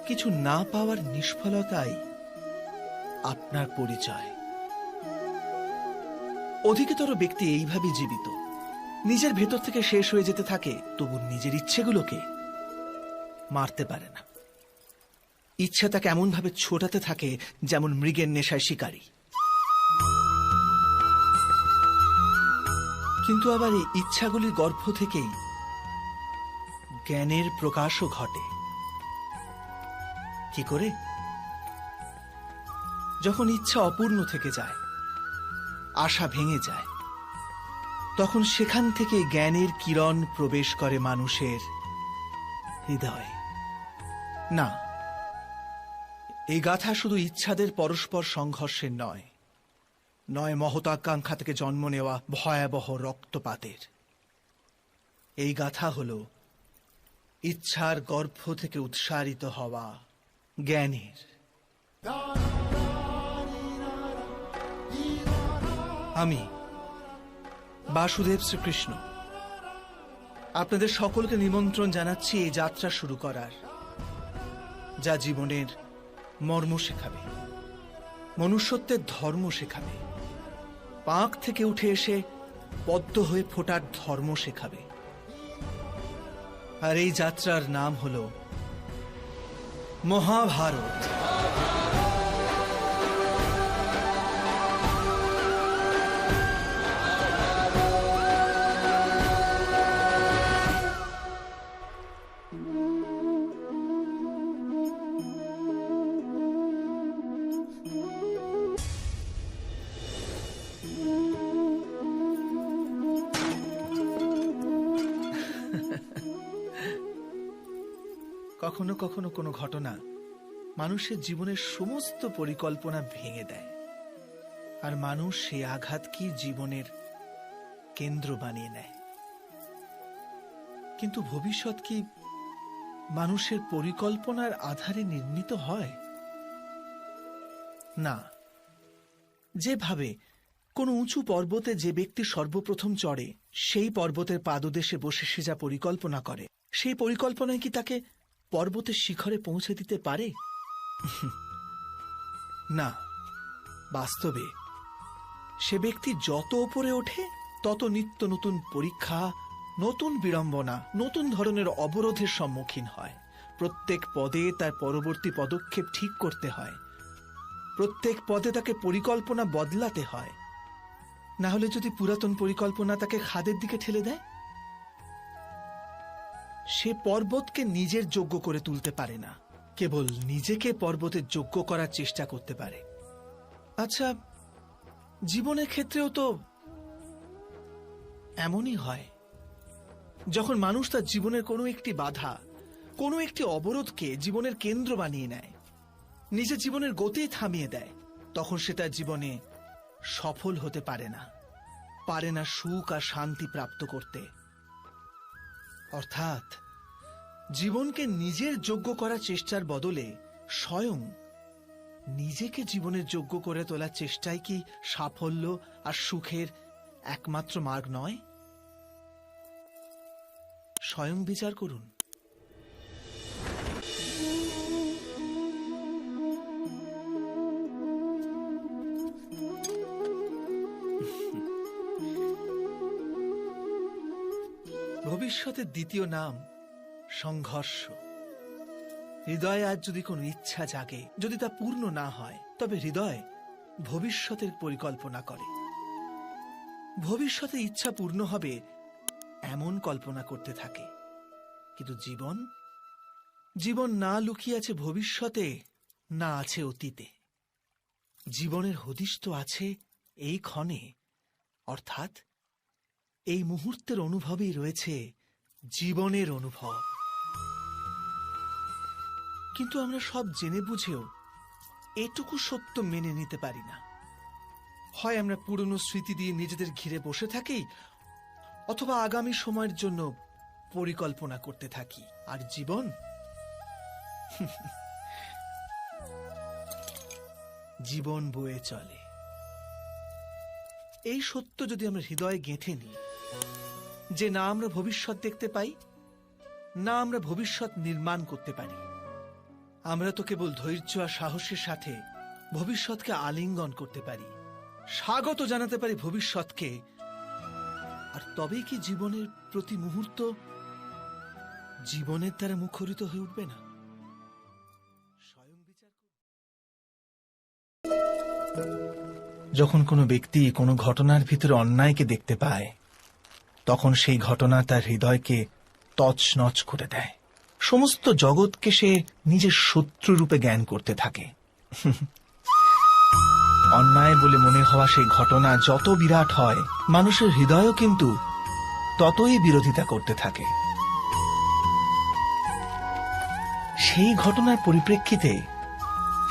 কিছু না পাওয়ার নিষ্ফলতাই আপনার পরিচয়। অধিকতর ব্যক্তি এইভাবে জীবিত, নিজের ভেতর থেকে শেষ হয়ে যেতে থাকে, তবু নিজের ইচ্ছেগুলোকে মারতে পারে না। ইচ্ছা তাকে এমন ভাবে ছোটাতে থাকে যেমন মৃগের নেশায় শিকারী। কিন্তু আবার এই ইচ্ছাগুলির গর্ভ থেকেই জ্ঞানের প্রকাশও ঘটে। কি করে? যখন ইচ্ছা অপূর্ণ থেকে যায়, আশা ভেঙে যায়, তখন সেখান থেকে জ্ঞানের কিরণ প্রবেশ করে মানুষের হৃদয়ে। না, এই গাথা শুধু ইচ্ছাদের পরস্পর সংঘর্ষের নয়, নয় মহতাকাঙ্ক্ষা থেকে জন্ম নেওয়া ভয়াবহ রক্তপাতের। এই গাথা হল ইচ্ছার গর্ভ থেকে উৎসারিত হওয়া জ্ঞানের। আমি বাসুদেব শ্রীকৃষ্ণ আপনাদের সকলকে নিমন্ত্রণ জানাচ্ছি এই যাত্রা শুরু করার, যা জীবনের মর্ম শেখাবে, মনুষ্যত্বের ধর্ম শেখাবে, পাঁক থেকে উঠে এসে পদ্ম হয়ে ফোটার ধর্ম শেখাবে। আর এই যাত্রার নাম হল মহাভারত। কখনো কখনো কোনো ঘটনা মানুষের জীবনের সমস্ত পরিকল্পনা ভেঙে দেয়, আর মানুষ সেই আঘাতকে জীবনের কেন্দ্র বানিয়ে নেয়। কিন্তু ভবিষ্যৎ কি মানুষের পরিকল্পনার আধারে নির্মিত হয়? না। যেভাবে কোনো উঁচু পর্বতে যে ব্যক্তি সর্বপ্রথম চড়ে, সেই পর্বতের পাদদেশে বসে সে যা পরিকল্পনা করে, সেই পরিকল্পনায় কি তাকে পর্বতের শিখরে পৌঁছে দিতে পারে? না। বাস্তবে সে ব্যক্তি যত উপরে ওঠে তত নিত্য নতুন পরীক্ষা, নতুন বিড়ম্বনা, নতুন ধরনের অবরোধের সম্মুখীন হয়। প্রত্যেক পদে তার পরবর্তী পদক্ষেপ ঠিক করতে হয়, প্রত্যেক পদে তাকে পরিকল্পনা বদলাতে হয়। না হলে যদি পুরাতন পরিকল্পনা তাকে খাদের দিকে ঠেলে দেয়, সে পর্বতকে নিজের যোগ্য করে তুলতে পারে না, কেবল নিজেকে পর্বতের যোগ্য করার চেষ্টা করতে পারে। আচ্ছা, জীবনের ক্ষেত্রেও তো এমনই হয়। যখন মানুষ তার জীবনের কোনো একটি বাধা, কোনো একটি অবরোধকে জীবনের কেন্দ্র বানিয়ে নেয়, নিজের জীবনের গতি থামিয়ে দেয়, তখন সে তার জীবনে সফল হতে পারে না সুখ আর শান্তি প্রাপ্ত করতে। অর্থাৎ জীবনকে নিজের যোগ্য করার চেষ্টার বদলে স্বয়ং নিজেকে জীবনের যোগ্য করে তোলার চেষ্টাই কি সাফল্য আর সুখের একমাত্র মার্গ নয়? স্বয়ং বিচার করুন। ভবিষ্যতের দ্বিতীয় নাম সংঘর্ষ। হৃদয়ে আজ যদি কোনো ইচ্ছা জাগে, যদি তা পূর্ণ না হয়, তবে হৃদয় ভবিষ্যতের পরিকল্পনা করে। ভবিষ্যতে ইচ্ছা পূর্ণ হবে এমন কল্পনা করতে থাকে। কিন্তু জীবন না লুকিয়ে আছে ভবিষ্যতে, না আছে অতীতে। জীবনের হদিশ তো আছে এই ক্ষণে, অর্থাৎ এই মুহূর্তের অনুভবেই রয়েছে জীবনের অনুভব। কিন্তু আমরা সব জেনে বুঝেও এটুকু সত্য মেনে নিতে পারি না। হয় আমরা পুরনো স্মৃতি দিয়ে নিজেদের ঘিরে বসে থাকি, অথবা আগামী সময়ের জন্য পরিকল্পনা করতে থাকি। আর জীবন বয়ে চলে। এই সত্য যদি আমরা হৃদয়ে গেঁথে নিই যে না আমরা ভবিষ্যৎ দেখতে পাই, না আমরা ভবিষ্যৎ নির্মাণ করতে পারি, আমরা তো কেবল ধৈর্য আর সাহসের সাথে ভবিষ্যৎকে আলিঙ্গন করতে পারি, স্বাগত জানাতে পারি ভবিষ্যৎকে। আর তবেই কি জীবনের প্রতি মুহূর্ত জীবনের দ্বারা মুখরিত হয়ে উঠবে না? স্বয়ং বিচার করুন। যখন কোনো ব্যক্তি কোনো ঘটনার ভিতরে অন্যায়কে দেখতে পায়, তখন সেই ঘটনা তার হৃদয়কে তছনছ করে দেয়। সমস্ত জগৎকে সে নিজের শত্রু রূপে জ্ঞান করতে থাকে। অন্যায় বলে মনে হওয়া সেই ঘটনা যত বিরাট হয়, মানুষের হৃদয়ও কিন্তু ততই বিরোধিতা করতে থাকে। সেই ঘটনার পরিপ্রেক্ষিতে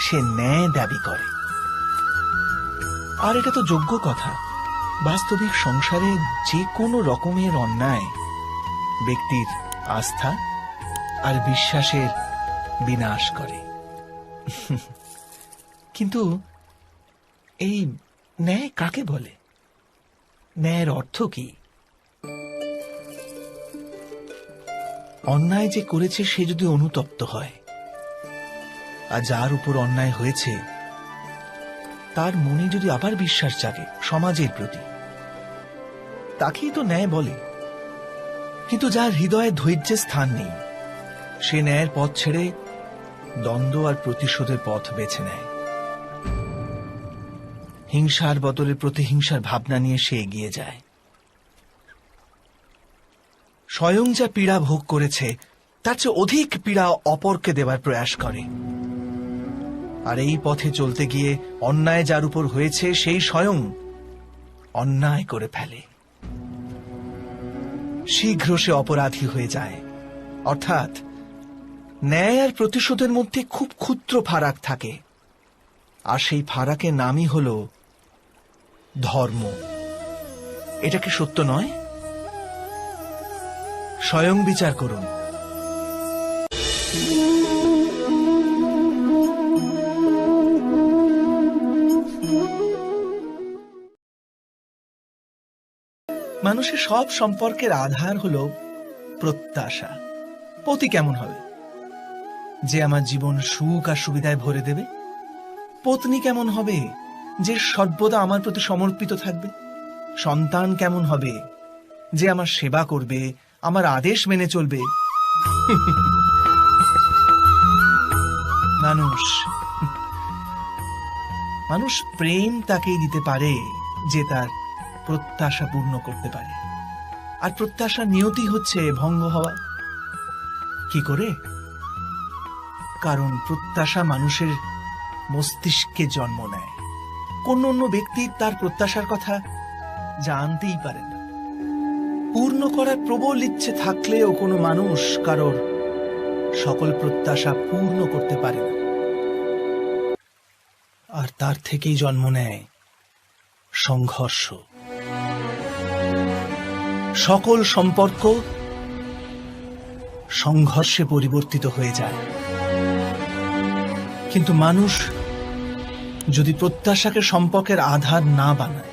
সে ন্যায় দাবি করে। আর এটা তো যোগ্য কথা। বাস্তবিক সংসারে যে কোনো রকমের অন্যায় ব্যক্তির আস্থা আর বিশ্বাসের বিনাশ করে। কিন্তু এই ন্যায় কাকে বলে? ন্যায়ের অর্থ কি? অন্যায় যে করেছে সে যদি অনুতপ্ত হয়, আর যার উপর অন্যায় হয়েছে তার মনে যদি আবার বিশ্বাস জাগে সমাজের প্রতি, তাকেই তো ন্যায় বলে। কিন্তু যার হৃদয়ে ধৈর্যের স্থান নেই, সে ন্যায়ের পথ ছেড়ে দ্বন্দ্ব আর প্রতিশোধের পথ বেছে নেয়। হিংসার বদলে প্রতিহিংসার ভাবনা নিয়ে সে এগিয়ে যায়। স্বয়ং যা পীড়া ভোগ করেছে তার চেয়ে অধিক পীড়া অপরকে দেবার প্রয়াস করে। আর এই পথে চলতে গিয়ে অন্যায় যার উপর হয়েছে সেই স্বয়ং অন্যায় করে ফেলে। শীঘ্র সে অপরাধী হয়ে যায়, অর্থাৎ ন্যায় আর প্রতিশোধের মধ্যে খুব ক্ষুদ্র ফারাক থাকে, আর সেই ফারাকের নামই হল ধর্ম। এটা কি সত্য নয়? স্বয়ং বিচার করুন। মানুষের সব সম্পর্কের আধার হল প্রত্যাশা। পতি কেমন হবে? যে আমার জীবন সুখ আর সুবিধায় ভরে দেবে। পত্নী কেমন হবে? যে সর্বদা আমার প্রতি সমর্পিত থাকবে। সন্তান কেমন হবে? যে আমার সেবা করবে, আমার আদেশ মেনে চলবে। মানুষ প্রেম তাকেই দিতে পারে যে তার প্রত্যাশা পূর্ণ করতে পারে। আর প্রত্যাশা নিয়তি হচ্ছে ভঙ্গ হওয়া। কি করে? কারণ প্রত্যাশা মানুষের মস্তিষ্কে জন্ম নেয়। কোন অন্য ব্যক্তি তার প্রত্যাশার কথা জানতেই পারে না। পূর্ণ করার প্রবল ইচ্ছে থাকলেও কোনো মানুষ কারোর সকল প্রত্যাশা পূর্ণ করতে পারে না। আর তার থেকেই জন্ম নেয় সংঘর্ষ। সকল সম্পর্ক সংঘর্ষে পরিবর্তিত হয়ে যায়। কিন্তু মানুষ যদি প্রত্যাশাকে সম্পর্কের আধার না বানায়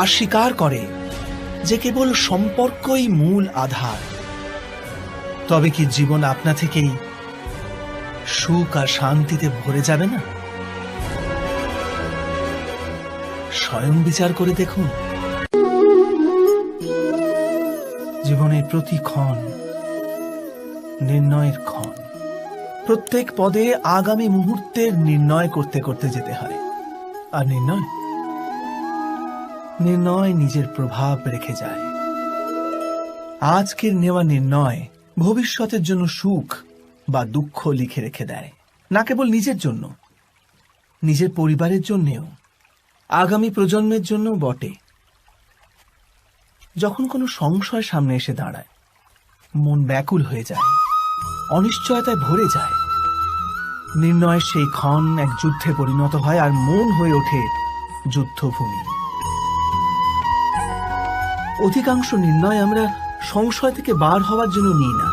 আর স্বীকার করে যে কেবল সম্পর্কই মূল আধার, তবে কি জীবন আপনা থেকেই সুখ আর শান্তিতে ভরে যাবে না? স্বয়ং বিচার করে দেখুন। জীবনের প্রতি ক্ষণ নির্ণয়ের ক্ষণ। প্রত্যেক পদে আগামী মুহূর্তের নির্ণয় করতে করতে যেতে হয়। আর নির্ণয় নিজের প্রভাব রেখে যায়। আজকের নেওয়া নির্ণয় ভবিষ্যতের জন্য সুখ বা দুঃখ লিখে রেখে দেয়। না কেবল নিজের জন্য, নিজের পরিবারের জন্যেও, আগামী প্রজন্মের জন্য বটে। যখন কোনো সংশয় সামনে এসে দাঁড়ায়, মন ব্যাকুল হয়ে যায়, অনিশ্চয়তায় ভরে যায়। নির্ণয়ের সেই ক্ষণ এক যুদ্ধে পরিণত হয় আর মন হয়ে ওঠে যুদ্ধভূমি। অধিকাংশ নির্ণয় আমরা সংশয় থেকে বার হওয়ার জন্য নিই না,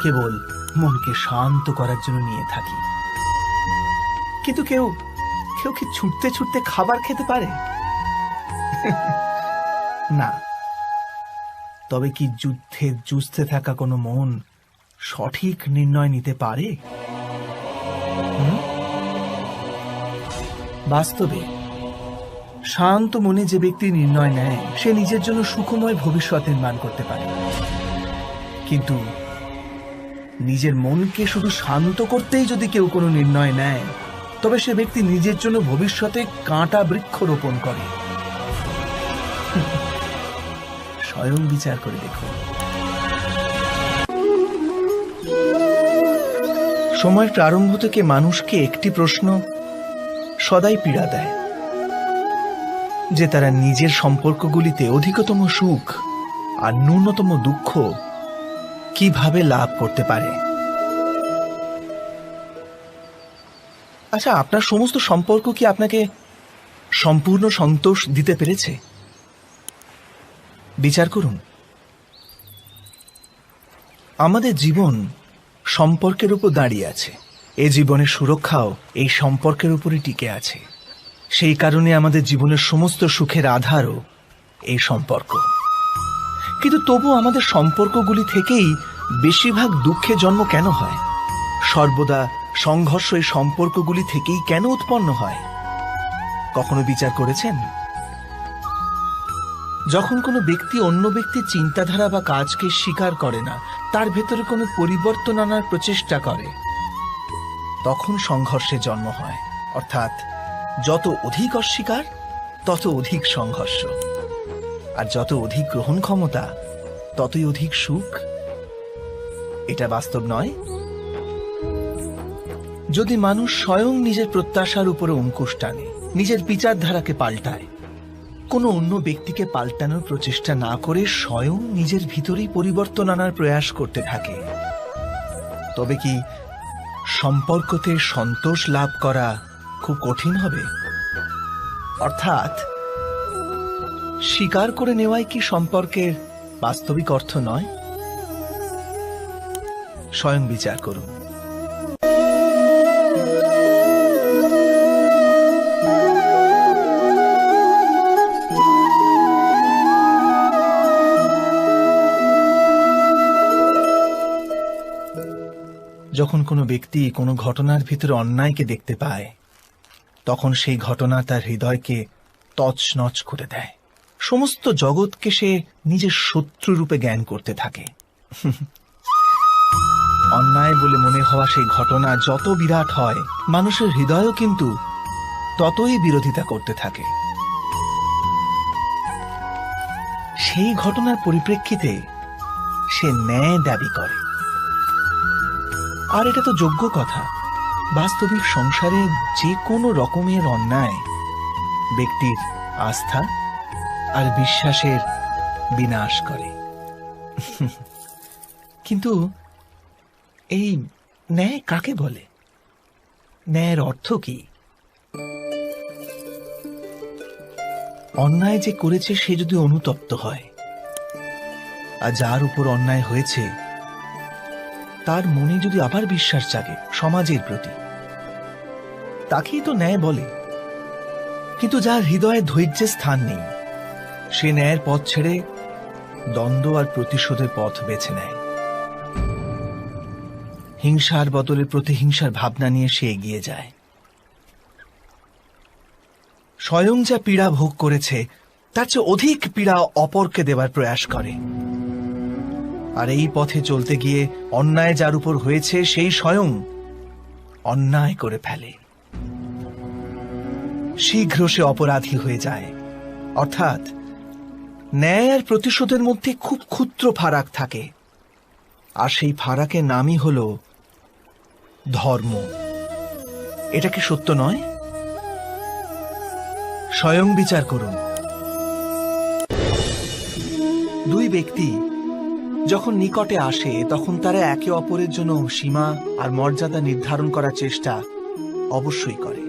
কেবল মনকে শান্ত করার জন্য নিয়ে থাকি। কিন্তু কেউ কি ছুটতে ছুটতে খাবার খেতে পারে? না। তবে কি যুদ্ধে যুঝতে থাকা কোনো মন সঠিক নির্ণয় নিতে পারে? বাস্তবে শান্ত মনে যে ব্যক্তি নির্ণয় নেয়, সে নিজের জন্য সুখময় ভবিষ্যৎ নির্মাণ করতে পারে। কিন্তু নিজের মনকে শুধু শান্ত করতেই যদি কেউ কোনো নির্ণয় নেয়, তবে সে ব্যক্তি নিজের জন্য ভবিষ্যতে কাঁটা বৃক্ষ রোপণ করে। স্বয়ং বিচার করে দেখুন। সময়ের প্রারম্ভ থেকে মানুষকে একটি প্রশ্ন সদাই পীড়া দেয়, যে তারা নিজের সম্পর্কগুলিতে অধিকতম সুখ আর ন্যূনতম দুঃখ কিভাবে লাভ করতে পারে। আচ্ছা, আপনার সমস্ত সম্পর্ক কি আপনাকে সম্পূর্ণ সন্তোষ দিতে পেরেছে? বিচার করুন। আমাদের জীবন সম্পর্কের উপর দাঁড়িয়ে আছে। এ জীবনের সুরক্ষাও এই সম্পর্কের উপরই টিকে আছে। সেই কারণে আমাদের জীবনের সমস্ত সুখের আধারও এই সম্পর্ক। কিন্তু তবু আমাদের সম্পর্কগুলি থেকেই বেশিরভাগ দুঃখের জন্ম কেন হয়? সর্বদা সংঘর্ষ এই সম্পর্কগুলি থেকেই কেন উৎপন্ন হয়? কখনো বিচার করেছেন? যখন কোনো ব্যক্তি অন্য ব্যক্তির চিন্তাধারা বা কাজকে স্বীকার করে না, তার ভেতরে কোনো পরিবর্তন আনার প্রচেষ্টা করে, তখন সংঘর্ষের জন্ম হয়। অর্থাৎ যত অধিক অস্বীকার, তত অধিক সংঘর্ষ। আর যত অধিক গ্রহণ ক্ষমতা, ততই অধিক সুখ। এটা বাস্তব নয়? যদি মানুষ স্বয়ং নিজের প্রত্যাশার উপরে অঙ্কুশ টানে, নিজের বিচারধারাকে পাল্টায়, কোনো অন্য ব্যক্তিকে পাল্টানোর প্রচেষ্টা না করে স্বয়ং নিজের ভিতরেই পরিবর্তন আনার প্রয়াস করতে থাকে, তবে কি সম্পর্কতে সন্তোষ লাভ করা খুব কঠিন হবে? অর্থাৎ স্বীকার করে নেওয়াই কি সম্পর্কের বাস্তবিক অর্থ নয়? স্বয়ং বিচার করুন। যখন কোনো ব্যক্তি কোনো ঘটনার ভিতরে অন্যায়কে দেখতে পায়, তখন সেই ঘটনা তার হৃদয়কে তছনছ করে দেয়। সমস্ত জগৎকে সে নিজের শত্রু রূপে জ্ঞান করতে থাকে। অন্যায় বলে মনে হওয়া সেই ঘটনা যত বিরাট হয়, মানুষের হৃদয়ও কিন্তু ততই বিরোধিতা করতে থাকে। সেই ঘটনার পরিপ্রেক্ষিতে সে ন্যায় দাবি করে। আর এটা তো যোগ্য কথা। বাস্তবিক সংসারে যে কোনো রকমের অন্যায় ব্যক্তির আস্থা আর বিশ্বাসের বিনাশ করে। কিন্তু এই ন্যায় কাকে বলে? ন্যায়ের অর্থ কি? অন্যায় যে করেছে সে যদি অনুতপ্ত হয়, আর যার উপর অন্যায় হয়েছে তার মনে যদি আবার বিশ্বাস জাগে সমাজের প্রতি, তাকেই তো ন্যায় বলে। কিন্তু যার হৃদয়ে ধৈর্যের স্থান নেই, সে ন্যায়ের পথ ছেড়ে দ্বন্দ্ব আর প্রতিশোধের পথ বেছে নেয়। হিংসার বদলে প্রতিহিংসার ভাবনা নিয়ে সে এগিয়ে যায়। স্বয়ং যা পীড়া ভোগ করেছে তার চেয়ে অধিক পীড়া অপরকে দেবার প্রয়াস করে। আর এই পথে চলতে গিয়ে অন্যায় যার উপর হয়েছে সেই স্বয়ং অন্যায় করে ফেলে। শীঘ্র সে অপরাধী হয়ে যায়। অর্থাৎ ন্যায় আর প্রতিশোধের মধ্যে খুব ক্ষুদ্র ফারাক থাকে, আর সেই ফারাকের নামই হল ধর্ম। এটা কি সত্য নয়? স্বয়ং বিচার করুন। দুই ব্যক্তি যখন নিকটে আসে তখন তারা একে অপরের জন্য সীমা আর মর্যাদা নির্ধারণ করার চেষ্টা অবশ্যই করে।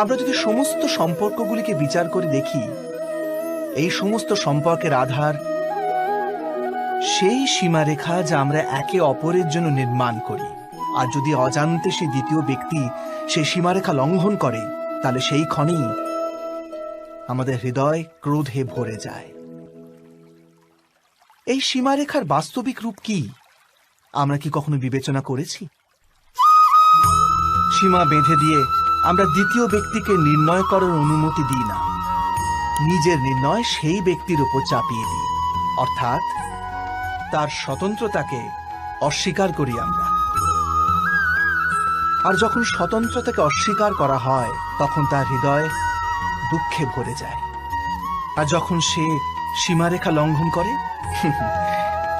আমরা যদি সমস্ত সম্পর্কগুলিকে বিচার করে দেখি, এই সমস্ত সম্পর্কের আধার সেই সীমারেখা যা আমরা একে অপরের জন্য নির্মাণ করি। আর যদি অজান্তে সেই দ্বিতীয় ব্যক্তি সেই সীমারেখা লঙ্ঘন করে, তাহলে সেই ক্ষণেই আমাদের হৃদয় ক্রোধে ভরে যায়। এই সীমারেখার বাস্তবিক রূপ কি আমরা কি কখনো বিবেচনা করেছি? সীমা বেঁধে দিয়ে আমরা দ্বিতীয় ব্যক্তিকে নির্ণয় করার অনুমতি দিই না, নিজের নির্ণয় সেই ব্যক্তির উপর চাপিয়ে দিই। অর্থাৎ তার স্বতন্ত্রতাকে অস্বীকার করি আমরা। আর যখন স্বতন্ত্রতাকে অস্বীকার করা হয় তখন তার হৃদয় দুঃখে ভরে যায়। আর যখন সে সীমারেখা লঙ্ঘন করে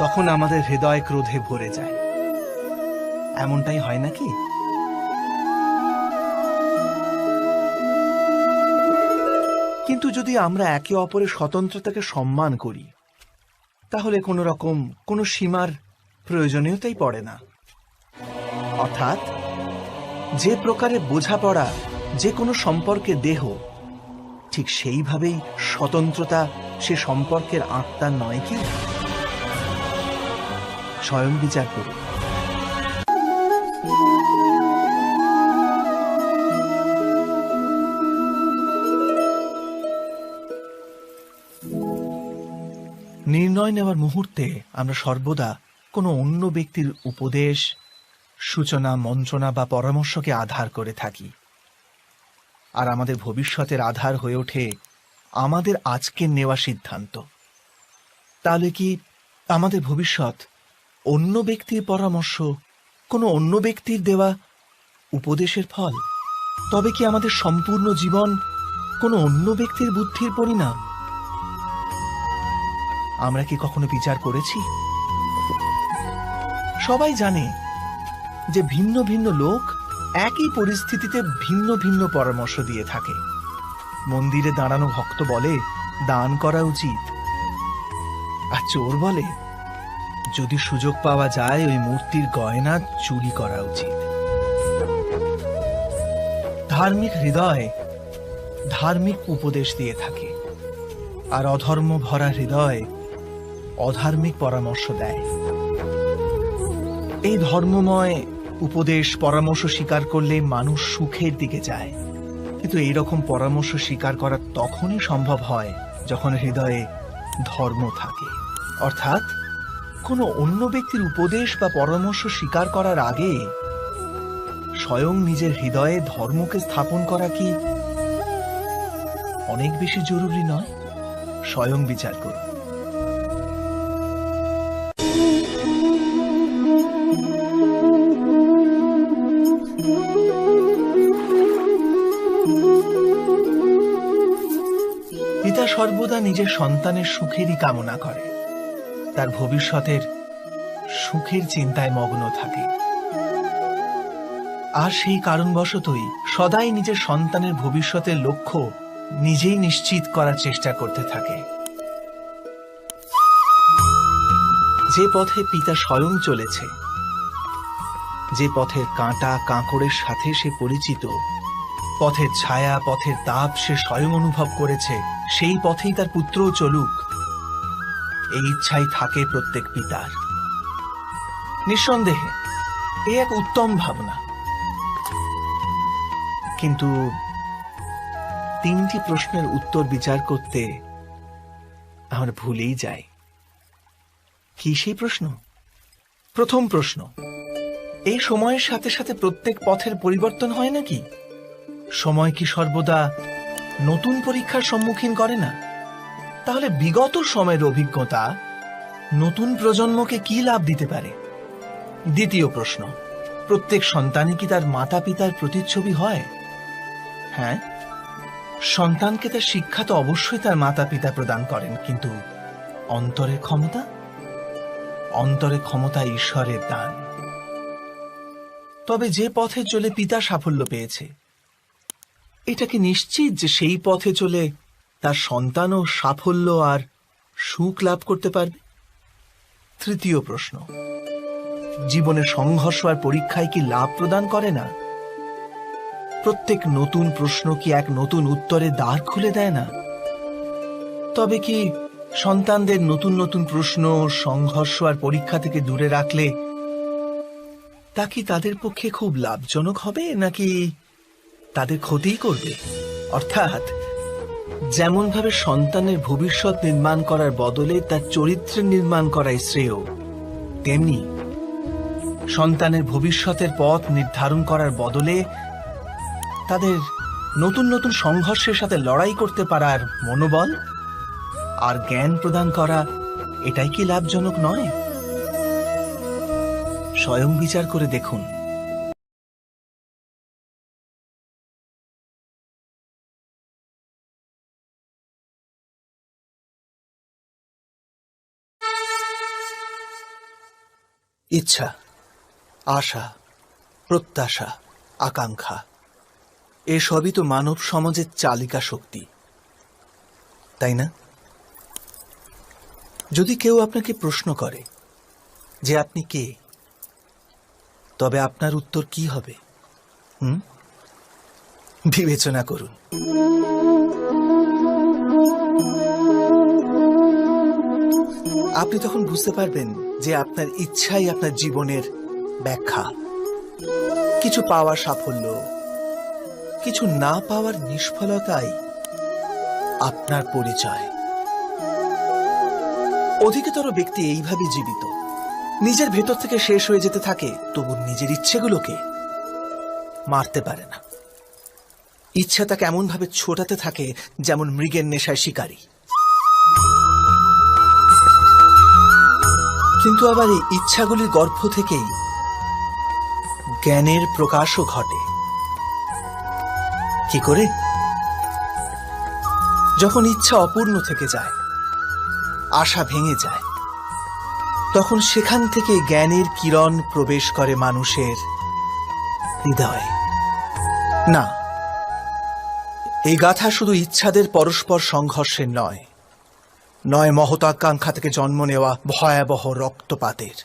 তখন আমাদের হৃদয় ক্রোধে ভরে যায়। এমনটাই হয় নাকি? কিন্তু যদি আমরা একে অপরের স্বতন্ত্রতাকে সম্মান করি, তাহলে কোনো রকম কোনো সীমার প্রয়োজনীয়তাই পড়ে না। অর্থাৎ যে প্রকারে বোঝাপড়া যে কোনো সম্পর্কের দেহ, ঠিক সেইভাবেই স্বতন্ত্রতা সে সম্পর্কের আত্মা নয় কি? স্বয়ং বিচার করুন। নির্ণয় নেওয়ার মুহূর্তে আমরা সর্বদা কোনো অন্য ব্যক্তির উপদেশ, সূচনা, মন্ত্রণা বা পরামর্শকে আধার করে থাকি। আর আমাদের ভবিষ্যতের আধার হয়ে ওঠে আমাদের আজকের নেওয়া সিদ্ধান্ত। তাহলে কি আমাদের ভবিষ্যৎ অন্য ব্যক্তির পরামর্শ, কোনো অন্য ব্যক্তির দেওয়া উপদেশের ফল? তবে কি আমাদের সম্পূর্ণ জীবন কোনো অন্য ব্যক্তির বুদ্ধির পরিণাম? আমরা কি কখনো বিচার করেছি? সবাই জানে যে ভিন্ন ভিন্ন লোক একই পরিস্থিতিতে ভিন্ন ভিন্ন পরামর্শ দিয়ে থাকে। মন্দিরে দাঁড়ানো ভক্ত বলে দান করা উচিত, আর চোর বলে যদি সুযোগ পাওয়া যায় ওই মূর্তির গয়না চুরি করা উচিত। ধার্মিক হৃদয় ধার্মিক উপদেশ দিয়ে থাকে, আর অধর্ম ভরা হৃদয় অধার্মিক পরামর্শ দেয়। এই ধর্মময় উপদেশ পরামর্শ স্বীকার করলে মানুষ সুখের দিকে যায়, কিন্তু এইরকম পরামর্শ স্বীকার করা তখনই সম্ভব হয় যখন হৃদয়ে ধর্ম থাকে। অর্থাৎ কোনো অন্য ব্যক্তির উপদেশ বা পরামর্শ স্বীকার করার আগে স্বয়ং নিজের হৃদয়ে ধর্মকে স্থাপন করা কি অনেক বেশি জরুরি নয়? স্বয়ং বিচার করুন। পিতা সর্বদা নিজের সন্তানের সুখেরই কামনা করে, তার ভবিষ্যতের সুখের চিন্তায় মগ্ন থাকে, আর সেই কারণবশতই সদাই নিজের সন্তানের ভবিষ্যতের লক্ষ্য নিজেই নিশ্চিত করার চেষ্টা করতে থাকে। যে পথে পিতা স্বয়ং চলেছে, যে পথের কাঁটা কাঁকড়ের সাথে সে পরিচিত, পথের ছায়া পথের তাপ সে স্বয়ং অনুভব করেছে, সেই পথেই তার পুত্রও চলুক, এই ইচ্ছাই থাকে প্রত্যেক পিতার। নিঃসন্দেহে এ এক উত্তম ভাবনা, কিন্তু তিনটি প্রশ্নের উত্তর বিচার করতে আমার ভুলেই যায়। কি সেই প্রশ্ন? প্রথম প্রশ্ন, এই সময়ের সাথে সাথে প্রত্যেক পথের পরিবর্তন হয় নাকি? সময় কি সর্বদা নতুন পরীক্ষার সম্মুখীন করে না? তাহলে বিগত সময়ের অভিজ্ঞতা নতুন প্রজন্মকে কি লাভ দিতে পারে? দ্বিতীয় প্রশ্ন, প্রত্যেক সন্তানই কি তার মাতা পিতার প্রতিচ্ছবি হয়? হ্যাঁ, সন্তানকে তার শিক্ষা তো অবশ্যই তার মাতা পিতা প্রদান করেন, কিন্তু অন্তরের ক্ষমতা? অন্তরের ক্ষমতা ঈশ্বরের দান। তবে যে পথে চলে পিতা সাফল্য পেয়েছে, এটা কি নিশ্চিত যে সেই পথে চলে তার সন্তানও সাফল্য আর সুখ লাভ করতে পারবে? তৃতীয় প্রশ্ন, জীবনের সংঘর্ষ আর পরীক্ষায় কি লাভ প্রদান করে না? প্রত্যেক নতুন প্রশ্ন কি এক নতুন উত্তরে দ্বার খুলে দেয় না? তবে কি সন্তানদের নতুন নতুন প্রশ্ন, সংঘর্ষ আর পরীক্ষা থেকে দূরে রাখলে তা কি তাদের পক্ষে খুব লাভজনক হবে, নাকি তাদের ক্ষতিই করবে? অর্থাৎ যেমন ভাবে সন্তানের ভবিষ্যৎ নির্মাণ করার বদলে তার চরিত্রের নির্মাণ করাই শ্রেয়, তেমনি সন্তানের ভবিষ্যতের পথ নির্ধারণ করার বদলে তাদের নতুন নতুন সংঘর্ষের সাথে লড়াই করতে পারার মনোবল আর জ্ঞান প্রদান করা, এটাই কি লাভজনক নয়? স্বয়ং বিচার করে দেখুন। ইচ্ছা, আশা, প্রত্যাশা, আকাঙ্ক্ষা এসবই তো মানব সমাজের চালিকা শক্তি, তাই না? যদি কেউ আপনাকে প্রশ্ন করে যে আপনি কে, তবে আপনার উত্তর কি হবে? বিবেচনা করুন। আপনি তখন বুঝতে পারবেন যে আপনার ইচ্ছাই আপনার জীবনের ব্যাখ্যা। কিছু পাওয়ার সাফল্য, কিছু না পাওয়ার নিষ্ফলতাই আপনার পরিচয়। অধিকতর ব্যক্তি এইভাবে জীবিত, নিজের ভেতর থেকে শেষ হয়ে যেতে থাকে, তবু নিজের ইচ্ছেগুলোকে মারতে পারে না। ইচ্ছা তাকে এমন ভাবে ছোটাতে থাকে যেমন মৃগের নেশায় শিকারী। কিন্তু আবার এই ইচ্ছাগুলির গর্ভ থেকেই জ্ঞানের প্রকাশও ঘটে। কি করে? যখন ইচ্ছা অপূর্ণ থেকে যায়, আশা ভেঙে যায়, তখন সেখান থেকে জ্ঞানের কিরণ প্রবেশ করে মানুষের হৃদয়ে। না, এই গাথা শুধু ইচ্ছাদের পরস্পর সংঘর্ষের নয়, নয় মহতাকাঙ্ক্ষা থেকে জন্ম নেওয়া ভয়াবহ রক্তপাতের।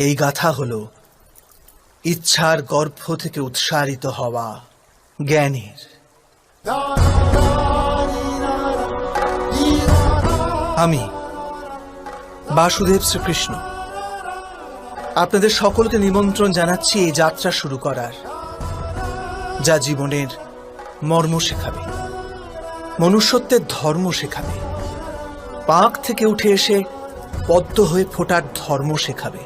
এই গাথা হল ইচ্ছার গর্ভ থেকে উৎসারিত হওয়া জ্ঞানের। আমি বাসুদেব শ্রীকৃষ্ণ আপনাদের সকলকে নিমন্ত্রণ জানাচ্ছি এই যাত্রা শুরু করার, যা জীবনের মর্ম শেখাবে, মনুষ্যত্বের ধর্ম শেখাবে, পাক থেকে উঠে এসে পদ্ম হয়ে ফোটার ধর্ম শেখাবে।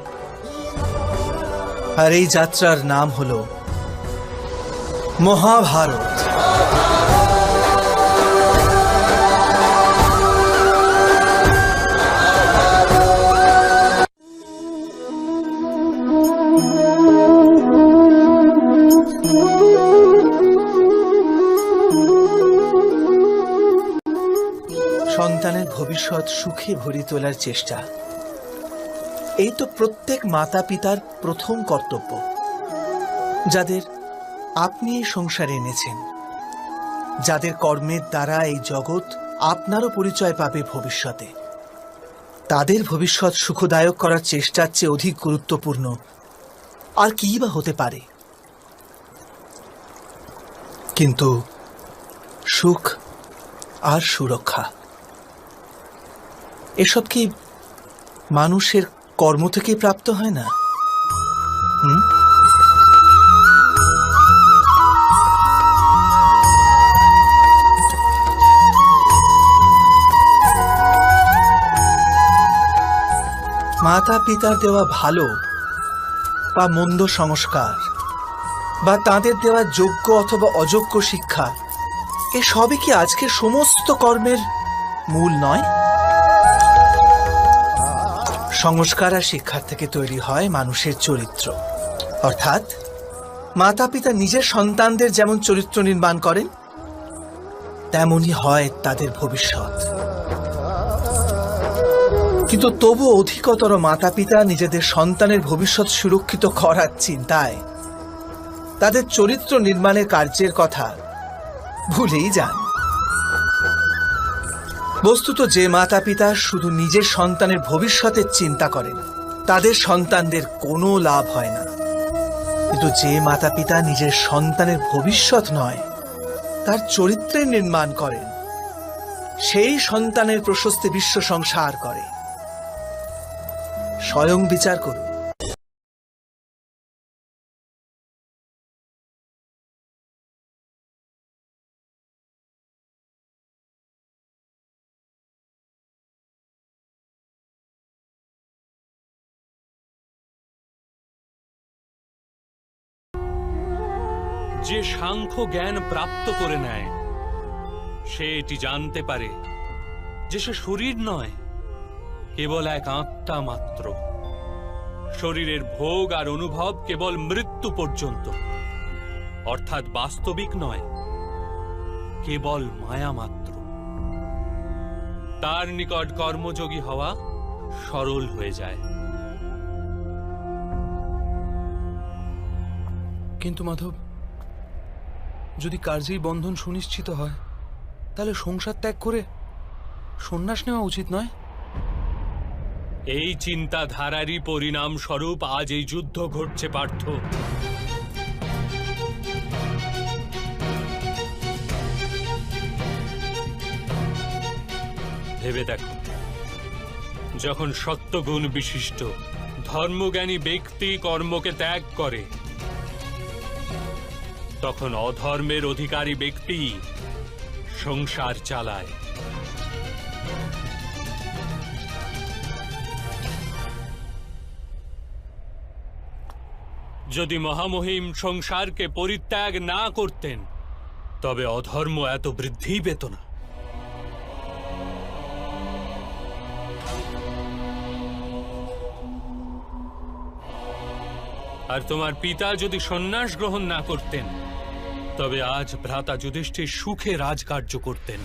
আর এই যাত্রার নাম হল মহাভারত। সন্তানের ভবিষ্যৎ সুখে ভরি তোলার চেষ্টা, এই তো প্রত্যেক মাতা পিতার প্রথম কর্তব্য, যাদের আপনি এই সংসারে এনেছেন, যাদের কর্মের দ্বারা এই জগৎ আপনারও পরিচয় পাবে ভবিষ্যতে। তাদের ভবিষ্যৎ সুখদায়ক করার চেষ্টার চেয়ে অধিক গুরুত্বপূর্ণ আর কি বা হতে পারে? কিন্তু সুখ আর সুরক্ষা, এসব কি মানুষের কর্ম থেকেই প্রাপ্ত হয় না? মাতা পিতার দেওয়া ভালো বা মন্দ সংস্কার, বা তাদের দেওয়া যোগ্য অথবা অযোগ্য শিক্ষা, এ সবই কি আজকের সমস্ত কর্মের মূল নয়? সংস্কার আর শিক্ষার থেকে তৈরি হয় মানুষের চরিত্র। অর্থাৎ মাতা পিতা নিজের সন্তানদের যেমন চরিত্র নির্মাণ করেন, তেমনই হয় তাদের ভবিষ্যৎ। কিন্তু তবু অধিকতর মাতা পিতা নিজেদের সন্তানের ভবিষ্যৎ সুরক্ষিত করার চিন্তায় তাদের চরিত্র নির্মাণের কার্যের কথা ভুলেই যান। বস্তুত যে মাতা পিতা শুধু নিজের সন্তানের ভবিষ্যতের চিন্তা করেন, তাদের সন্তানদের কোনো লাভ হয় না। কিন্তু যে মাতা পিতা নিজের সন্তানের ভবিষ্যৎ নয়, তার চরিত্রের নির্মাণ করেন, সেই সন্তানের প্রশস্তি বিশ্ব সংসার করে। স্বয়ং বিচার করুন। যে সাংখ্য জ্ঞান প্রাপ্ত করে নেয়, সে এটি জানতে পারে যে সে শরীর নয়, কেবল এক আত্মা মাত্র। শরীরের ভোগ আর অনুভব কেবল মৃত্যু পর্যন্ত, অর্থাৎ বাস্তবিক নয়, কেবল মায়া মাত্র। তার নিকট কর্মযোগী হওয়া সরল হয়ে যায়। কিন্তু মাধব, যদি কার্যেই বন্ধন সুনিশ্চিত হয়, তাহলে সংসার ত্যাগ করে সন্ন্যাস নেওয়া উচিত নয়? এই চিন্তাধারারই পরিণাম স্বরূপ আজ এই যুদ্ধ ঘটছে পার্থ। ভেবে দেখো, যখন সত্যগুণ বিশিষ্ট ধর্মজ্ঞানী ব্যক্তি কর্মকে ত্যাগ করে, তখন অধর্মের অধিকারী ব্যক্তি সংসার চালায়। যদি মহামহিম সংসারকে পরিত্যাগ না করতেন, তবে অধর্ম এত বৃদ্ধি পেত না। আর তোমার পিতা যদি সন্ন্যাস গ্রহণ না করতেন, তবে আজ ভ্রাতা যুধিষ্ঠির সুখে রাজকার্য করতেন।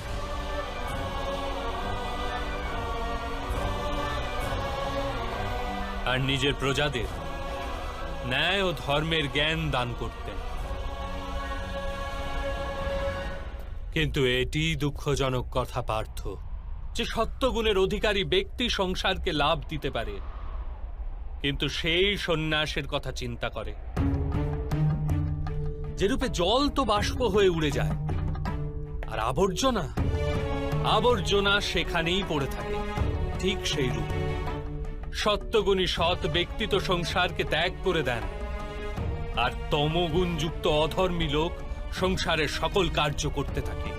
আর নিজের প্রজাদের ন্যায় ও ধর্মের জ্ঞান দান করতেন। কিন্তু এটি দুঃখজনক কথা পার্থ, যে সত্যগুণের অধিকারী ব্যক্তি সংসারকে লাভ দিতে পারে, কিন্তু সেই সন্ন্যাসের কথা চিন্তা করে। যেরূপে জল তো বাষ্প হয়ে উড়ে যায়, আর আবর্জনা আবর্জনা সেখানেই পড়ে থাকে, ঠিক সেই রূপ সত্যগুণী সৎ ব্যক্তি তো সংসারকে ত্যাগ করে দেন, আর তমগুণযুক্ত অধর্মী লোক সংসারের সকল কার্য করতে থাকে।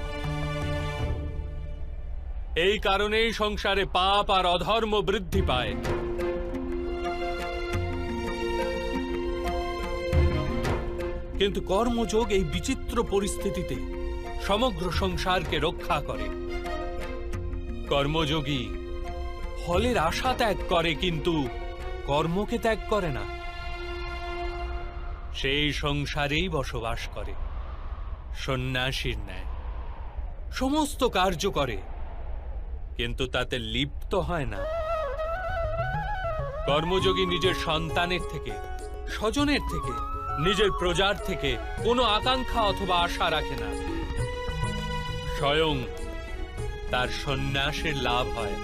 এই কারণেই সংসারে পাপ আর অধর্ম বৃদ্ধি পায়। কিন্তু কর্মযোগ এই বিচিত্র পরিস্থিতিতে সমগ্র সংসারকে রক্ষা করে। কর্মযোগী ফলের আশা ত্যাগ করে, কিন্তু কর্মকে ত্যাগ করে না। সেই সংসারেই বসবাস করে সন্ন্যাসীর ন্যায়, সমস্ত কার্য করে, কিন্তু তাতে লিপ্ত হয় না। কর্মযোগী নিজের সন্তানের থেকে, স্বজনের থেকে, নিজের প্রজার থেকে কোনো আকাঙ্ক্ষা অথবা আশা রাখে না। স্বয়ং তার সন্ন্যাসের লাভ হয়,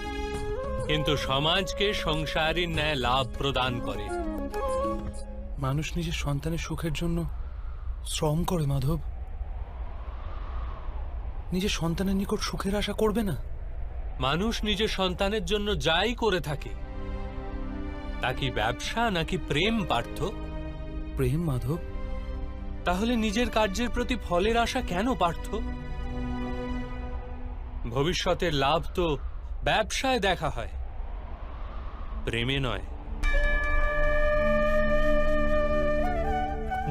কিন্তু সমাজকে সংসারের ন্যায় লাভ প্রদান করে। মানুষ নিজের সন্তানের সুখের জন্য শ্রম করে মাধব, নিজের সন্তানের নিকট সুখের আশা করবে না। মানুষ নিজের সন্তানের জন্য যাই করে থাকে, তা কি ব্যবসা নাকি প্রেম পার্থ? প্রেম মাধব। তাহলে নিজের কার্যের প্রতি ফলের আশা কেন পার্থ? ভবিষ্যতের লাভ তো ব্যবসায় দেখা হয়, প্রেমে নয়।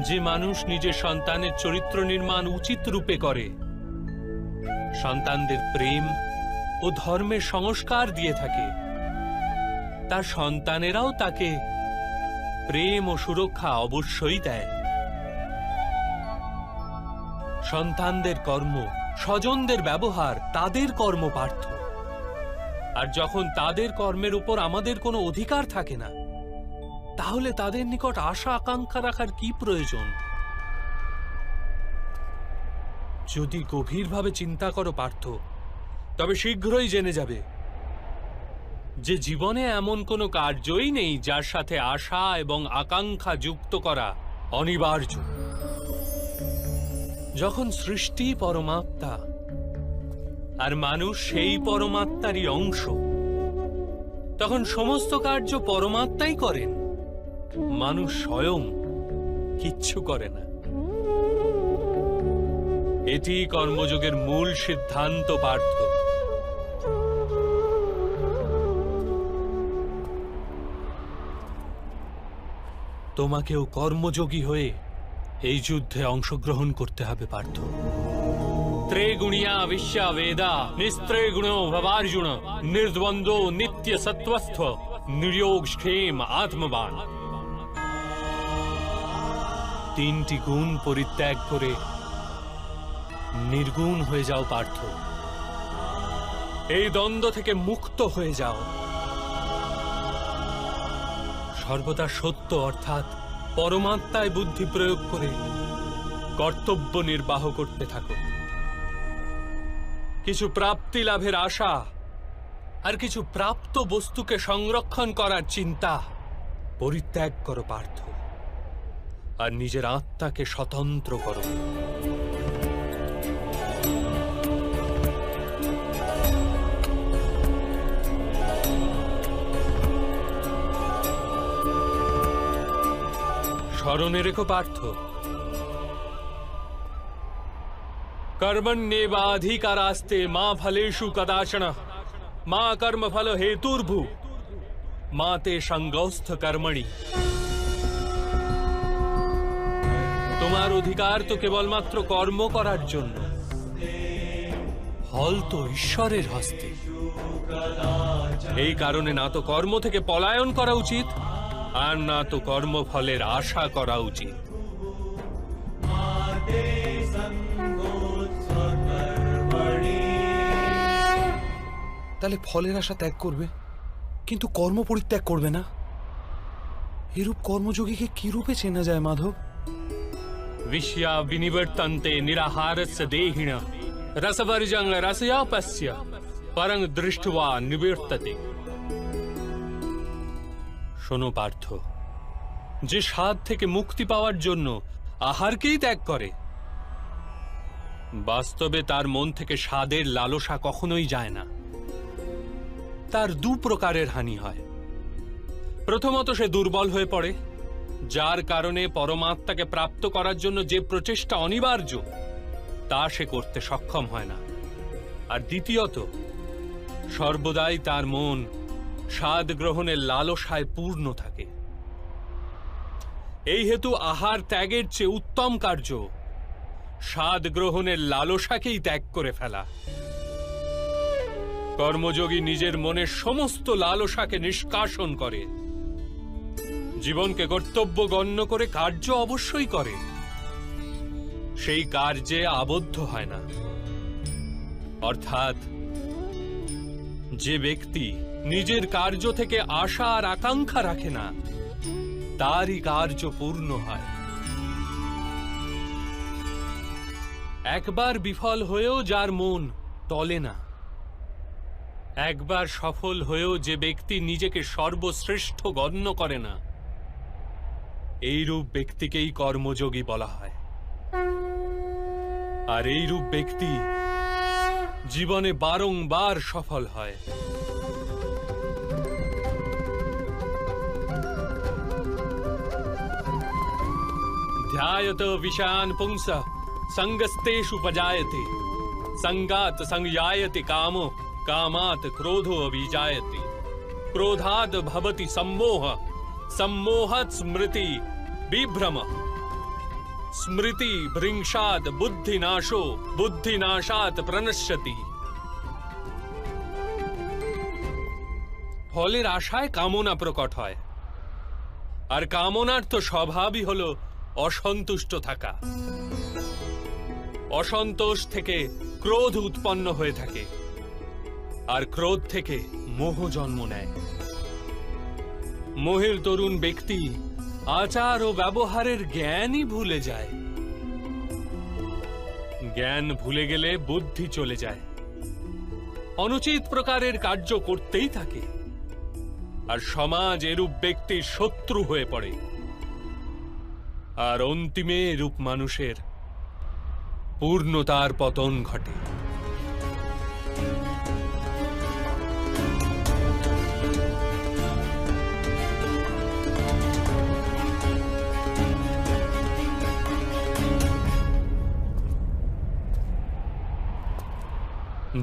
যে মানুষ নিজের সন্তানের চরিত্র নির্মাণ উচিত রূপে করে, সন্তানদের প্রেম ও ধর্মের সংস্কার দিয়ে থাকে, তার সন্তানেরাও তাকে প্রেম ও সুরক্ষা অবশ্যই দেয়। সন্তানদের কর্ম, স্বজনদের ব্যবহার তাদের কর্ম পার্থ। আর যখন তাদের কর্মের উপর আমাদের কোনো অধিকার থাকে না, তাহলে তাদের নিকট আশা আকাঙ্ক্ষা রাখার কি প্রয়োজন? যদি গভীরভাবে চিন্তা করো পার্থ, তবে শীঘ্রই জেনে যাবে যে জীবনে এমন কোনো কার্যই নেই যার সাথে আশা এবং আকাঙ্ক্ষা যুক্ত করা অনিবার্য। যখন সৃষ্টি পরমাত্মা আর মানুষ সেই পরমাত্মারই অংশ, তখন সমস্ত কার্য পরমাত্মাই করেন, মানুষ স্বয়ং কিচ্ছু করে না। এটি কর্মযোগের মূল সিদ্ধান্ত পার্থ। তোমাকেও কর্মযোগী হয়ে এই যুদ্ধে অংশগ্রহণ করতে হবে পার্থ। ত্রেগুণিয়া বিশ্বা বেদা নিস্ত্রেগুণো ভবার্জুন নির্দ্বন্দ্ব নিত্য সত্ত্বস্থ নির্যোগ ক্ষেম আত্মবান। তিনটি গুণ পরিত্যাগ করে নির্গুণ হয়ে যাও পার্থ। এই দ্বন্দ্ব থেকে মুক্ত হয়ে যাও। সর্বদা সত্য অর্থাৎ পরমাত্মায় বুদ্ধি প্রয়োগ করে কর্তব্য নির্বাহ করতে থাকো। কিছু প্রাপ্তি লাভের আশা আর কিছু প্রাপ্ত বস্তুকে সংরক্ষণ করার চিন্তা পরিত্যাগ করো পার্থ, আর নিজের আত্মাকে স্বতন্ত্র করো। স্মরণে রেখো পার্থ, कर्मण्येवाधिकारास्ते मा फलेषु कदाचन मा कर्मफल हेतुर्भु मा ते संगौस्थ कर्मणि। তোমার অধিকার তো কেবলমাত্র কর্ম করার জন্য, ফল তো ঈশ্বরের হস্তে। এই কারণে না তো কর্ম থেকে পলায়ন করা উচিত, আর না তো কর্মফলের আশা করা উচিত। তাহলে ফলের আশা ত্যাগ করবে, কিন্তু কর্ম পরিত্যাগ করবে না। এরূপ কর্মযোগীকে কি রূপে চেনা যায় মাধব? विषया विनिवर्तन्ते निराहारस्य देहिनः रसवर्जं रसयापस्य পরং দৃষ্ট্বা নিবর্ততে। শোনো পার্থ, যে স্বাদ থেকে মুক্তি পাওয়ার জন্য আহারকেই ত্যাগ করে, বাস্তবে তার মন থেকে স্বাদের লালসা কখনোই যায় না। তার দু প্রকারের হানি হয়। প্রথমত, সে দুর্বল হয়ে পড়ে, যার কারণে পরমাত্মাকে প্রাপ্ত করার জন্য যে প্রচেষ্টা অনিবার্য তা সে করতে সক্ষম হয় না। আর দ্বিতীয়ত, সর্বদাই তার মন স্বাদ গ্রহণের লালসায় পূর্ণ থাকে। এই হেতু আহার ত্যাগের চেয়ে উত্তম কার্য স্বাদ গ্রহণের লালসাকেই ত্যাগ করে ফেলা। কর্মযোগী নিজের মনের সমস্ত লালসাকে নিষ্কাশন করে, জীবনকে কর্তব্য গণ্য করে কার্য অবশ্যই করে, সেই কার্যে আবদ্ধ হয় না। অর্থাৎ যে ব্যক্তি নিজের কার্য থেকে আশা আর আকাঙ্ক্ষা রাখে না, তারই কার্য পূর্ণ হয়। একবার বিফল হয়েও যার মন টলে না, একবার সফল হয়েও যে ব্যক্তি নিজেকে সর্বশ্রেষ্ঠ গণ্য করে না, এইরূপ ব্যক্তিকেই কর্মযোগী বলা হয়। আর এইরূপ ব্যক্তি জীবনে বারংবার সফল হয়। ধ্যায়ত বিষান পুংসঃ সঙ্গস্তেষু পজায়তে, সঙ্গাত সংযায়তে কামো, কামাত ক্রোধো অভিজায়তে, ক্রোধাৎ ভবতি সম্মোহ, সম্মোহাৎ স্মৃতি বিভ্রম, স্মৃতি ভৃংশাৎ বুদ্ধিনাশো, বুদ্ধিনাশাৎ প্রনশ্যতি। ফলের আশায় কামনা প্রকট হয়, আর কামনার তো স্বভাবই হলো অসন্তুষ্ট থাকা। অসন্তোষ থেকে ক্রোধ উৎপন্ন হয়ে থাকে, আর ক্রোধ থেকে মোহ জন্ম নেয়। মোহের তরুণ ব্যক্তি আচার ও ব্যবহারের জ্ঞানই ভুলে যায়। জ্ঞান ভুলে গেলে বুদ্ধি চলে যায়, অনুচিত প্রকারের কার্য করতেই থাকে, আর সমাজ এরূপ ব্যক্তির শত্রু হয়ে পড়ে। আর অন্তিমে এরূপ মানুষের পূর্ণতার পতন ঘটে।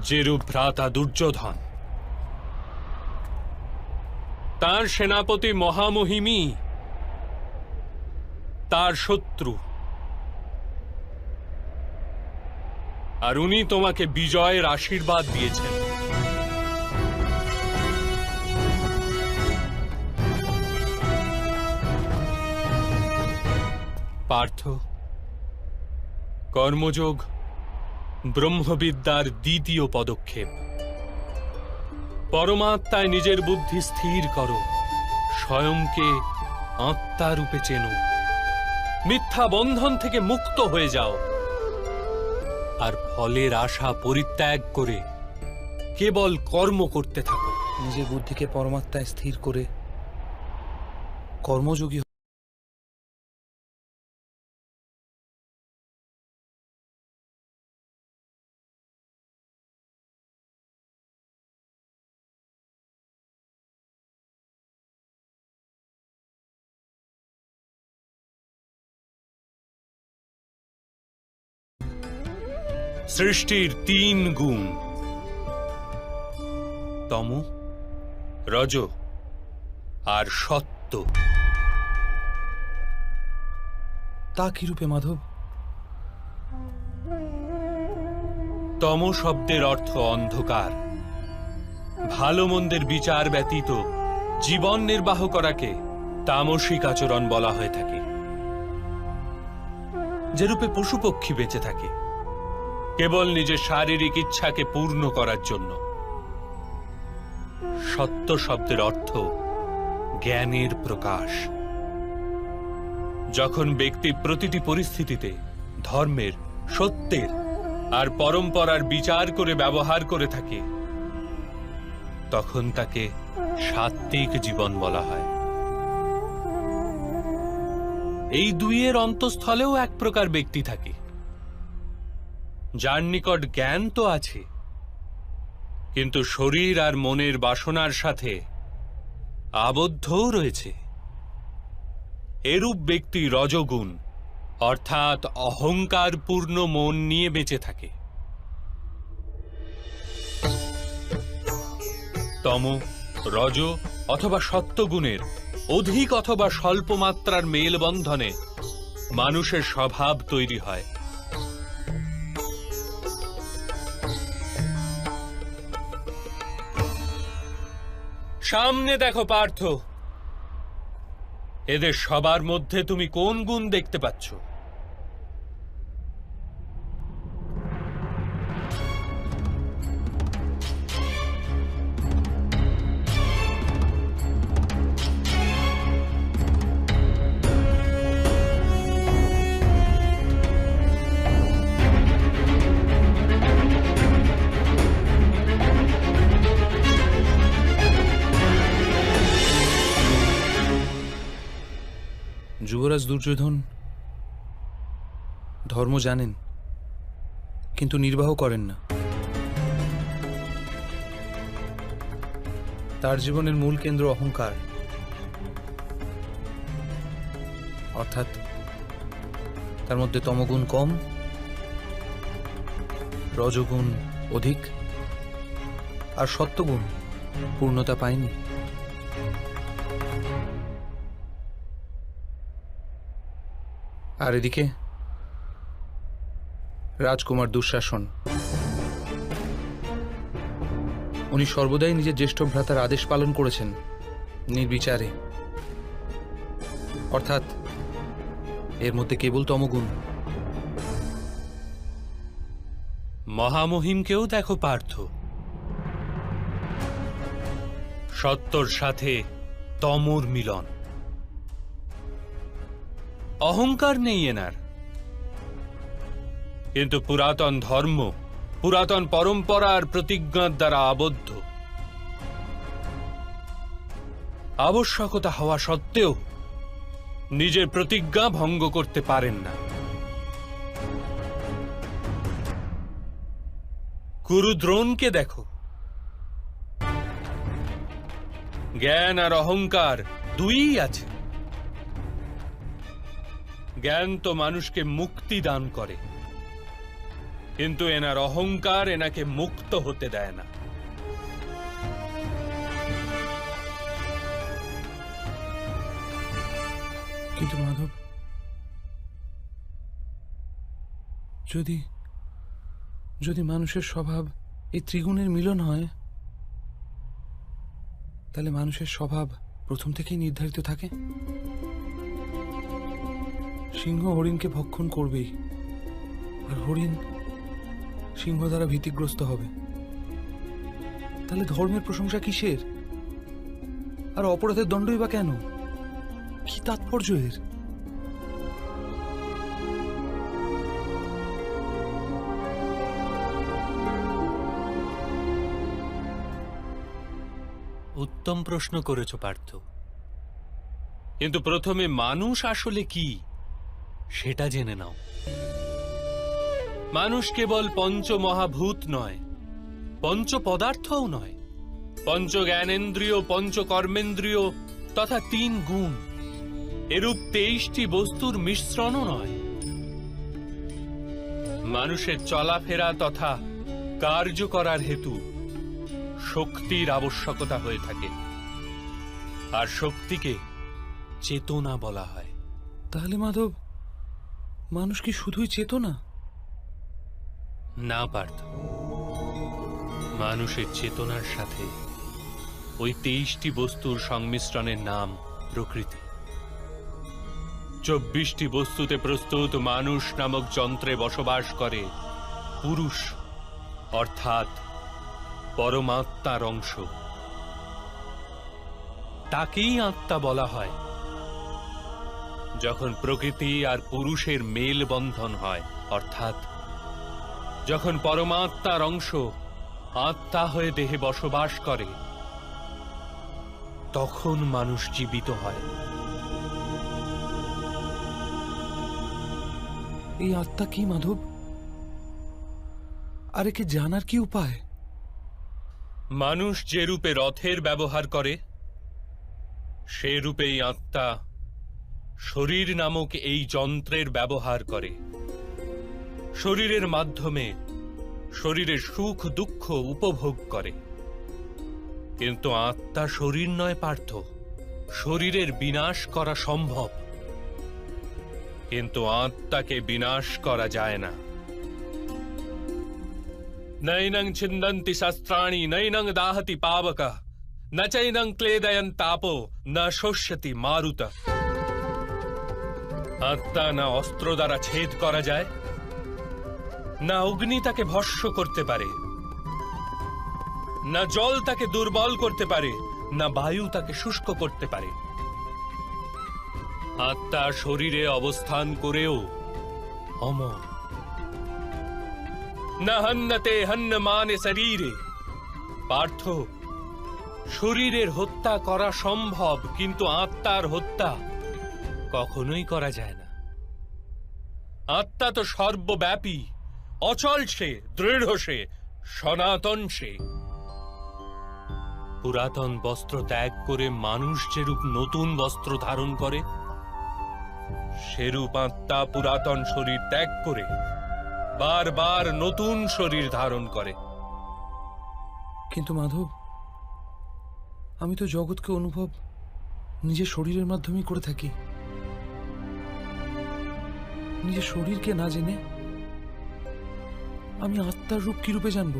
যেরূপ ভ্রাতা দুর্যোধন, তার সেনাপতি মহামহিমী তার শত্রু, আর উনি তোমাকে বিজয়ের আশীর্বাদ দিয়েছেন। পার্থ, কর্মযোগ ব্রহ্মবিদ্যার দ্বিতীয় পদক্ষেপ। পরমাত্মায় নিজের বুদ্ধি স্থির করো, স্বয়ংকে আত্মা রূপে চেনো, মিথ্যা বন্ধন থেকে মুক্ত হয়ে যাও, আর ফলের আশা পরিত্যাগ করে কেবল কর্ম করতে থাকো। নিজের বুদ্ধিকে পরমাত্মায় স্থির করে কর্মযোগী সৃষ্টির তিন গুণ, তম, রজ আর সত্য। তা কি রূপে মাধব? তম শব্দের অর্থ অন্ধকার। ভালো মন্দের বিচার ব্যতীত জীবন নির্বাহ করাকে তামসিক আচরণ বলা হয়ে থাকে। যেরূপে পশু পক্ষী বেঁচে থাকে কেবল নিজের শারীরিক ইচ্ছাকে পূর্ণ করার জন্য। সত্য শব্দের অর্থ জ্ঞানের প্রকাশ। যখন ব্যক্তি প্রতিটি পরিস্থিতিতে ধর্মের, সত্যের আর পরম্পরার বিচার করে ব্যবহার করে থাকে, তখন তাকে সাত্ত্বিক জীবন বলা হয়। এই দুইয়ের অন্তঃস্থলেও এক প্রকার ব্যক্তি থাকে, যার নিকট জ্ঞান তো আছে, কিন্তু শরীর আর মনের বাসনার সাথে আবদ্ধও রয়েছে। এরূপ ব্যক্তি রজগুণ অর্থাৎ অহংকারপূর্ণ মন নিয়ে বেঁচে থাকে। তম, রজ অথবা সত্যগুণের অধিক অথবা স্বল্প মাত্রার মেলবন্ধনে মানুষের স্বভাব তৈরি হয়। সামনে দেখো পার্থ, এদের সবার মধ্যে তুমি কোন গুণ দেখতে পাচ্ছ? যুবরাজ দুর্যোধন ধর্ম জানেন, কিন্তু নির্বাহ করেন না। তার জীবনের মূল কেন্দ্র অহংকার, অর্থাৎ তার মধ্যে তমগুণ কম, রজগুণ অধিক, আর সত্যগুণ পূর্ণতা পায়নি। আর এদিকে রাজকুমার দুঃশাসন, উনি সর্বদাই নিজের জ্যেষ্ঠ ভ্রাতার আদেশ পালন করেছেন নির্বিচারে, অর্থাৎ এর মধ্যে কেবল তমগুণ। মহামহিমকেও দেখো পার্থ, সত্যর সাথে তমর মিলন। অহংকার নেই এনার, কিন্তু পুরাতন ধর্ম, পুরাতন পরম্পরার প্রতিজ্ঞার দ্বারা আবদ্ধ। আবশ্যকতা হওয়া সত্ত্বেও নিজের প্রতিজ্ঞা ভঙ্গ করতে পারেন না। কুরুদ্রোণকে দেখো, জ্ঞান আর অহংকার দুইই আছে। জ্ঞান তো মানুষকে মুক্তি দান করে, কিন্তু এনার অহংকার এনাকে মুক্ত হতে দেয় না। কিন্তু মাধব, যদি যদি মানুষের স্বভাব এই ত্রিগুণের মিলন হয়, তাহলে মানুষের স্বভাব প্রথম থেকেই নির্ধারিত থাকে। সিংহ হরিণকে ভক্ষণ করবেই, আর হরিণ সিংহ দ্বারা ভীতিগ্রস্ত হবে। তাহলে ধর্মের প্রশংসা কিসের? আর অপরাধের দণ্ডই বা কেন? কি তাৎপর্য এর? উত্তম প্রশ্ন করেছ পার্থ, কিন্তু প্রথমে মানুষ আসলে কি সেটা জেনে নাও। মানুষ কেবল পঞ্চমহাভূত নয়, পঞ্চ পদার্থও নয়, পঞ্চ জ্ঞানেন্দ্রিয়, পঞ্চ কর্মেন্দ্রিয় তথা 3 গুণ, এরূপ 23টি বস্তুর মিশ্রণও নয়। মানুষের চলাফেরা তথা কার্য করার হেতু শক্তির আবশ্যকতা হয়ে থাকে, আর শক্তিকে চেতনা বলা হয়। তাহলে মাধব, মানুষ কি শুধুই চেতনা? না পার্থ, মানুষের চেতনার সাথে ওই 23টি বস্তুর সংমিশ্রণের নাম প্রকৃতি। 24টি বস্তুতে প্রস্তুত মানুষ নামক যন্ত্রে বসবাস করে পুরুষ, অর্থাৎ পরমাত্মার অংশ। তাকেই আত্মা বলা হয়। যখন প্রকৃতি আর পুরুষের মেলবন্ধন হয়, অর্থাৎ যখন পরমাত্মার অংশ আত্মা হয়ে দেহে বসবাস করে, তখন মানুষ জীবিত হয়। এই আত্মা কি মাধব? আর একে জানার কি উপায়? মানুষ যে রূপে রথের ব্যবহার করে, সে রূপেই আত্মা শরীর নামক এই যন্ত্রের ব্যবহার করে। শরীরের মাধ্যমে শরীরের সুখ দুঃখ উপভোগ করে। কিন্তু আত্মা শরীর নয় পার্থ। শরীরের বিনাশ করা সম্ভব, কিন্তু আত্মাকে বিনাশ করা যায় না। নৈনং ছিন্দন্তি শস্ত্রাণি নৈনং দাহতি পাবক ন চৈনং ক্লেদয়ন তাপো ন শোষ্যতি মারুত। আত্মা না অস্ত্র দ্বারা ছেদ করা যায়, না অগ্নি তাকে ভস্ম করতে পারে, না জল তাকে দুর্বল করতে পারে, না বায়ু তাকে শুষ্ক করতে পারে। আত্মা শরীরে অবস্থান করেও অমর। না হন্যতে হন্যমানে শরীরে। পার্থ, শরীরের হত্যা করা সম্ভব, কিন্তু আত্মার হত্যা কখনোই করা যায় না। আত্মা তো সর্বব্যাপী, অচল সে, দৃঢ় সে, সনাতন সে। পুরাতন বস্ত্র ত্যাগ করে মানুষ যেরূপ নতুন বস্ত্র ধারণ করে, সেরূপ আত্মা পুরাতন শরীর ত্যাগ করে বারবার নতুন শরীর ধারণ করে। কিন্তু মাধব, আমি তো জগৎকে অনুভব নিজের শরীরের মাধ্যমেই করে থাকি। নিজের শরীরকে না জেনে আমি আত্মার রূপ কি রূপে জানব?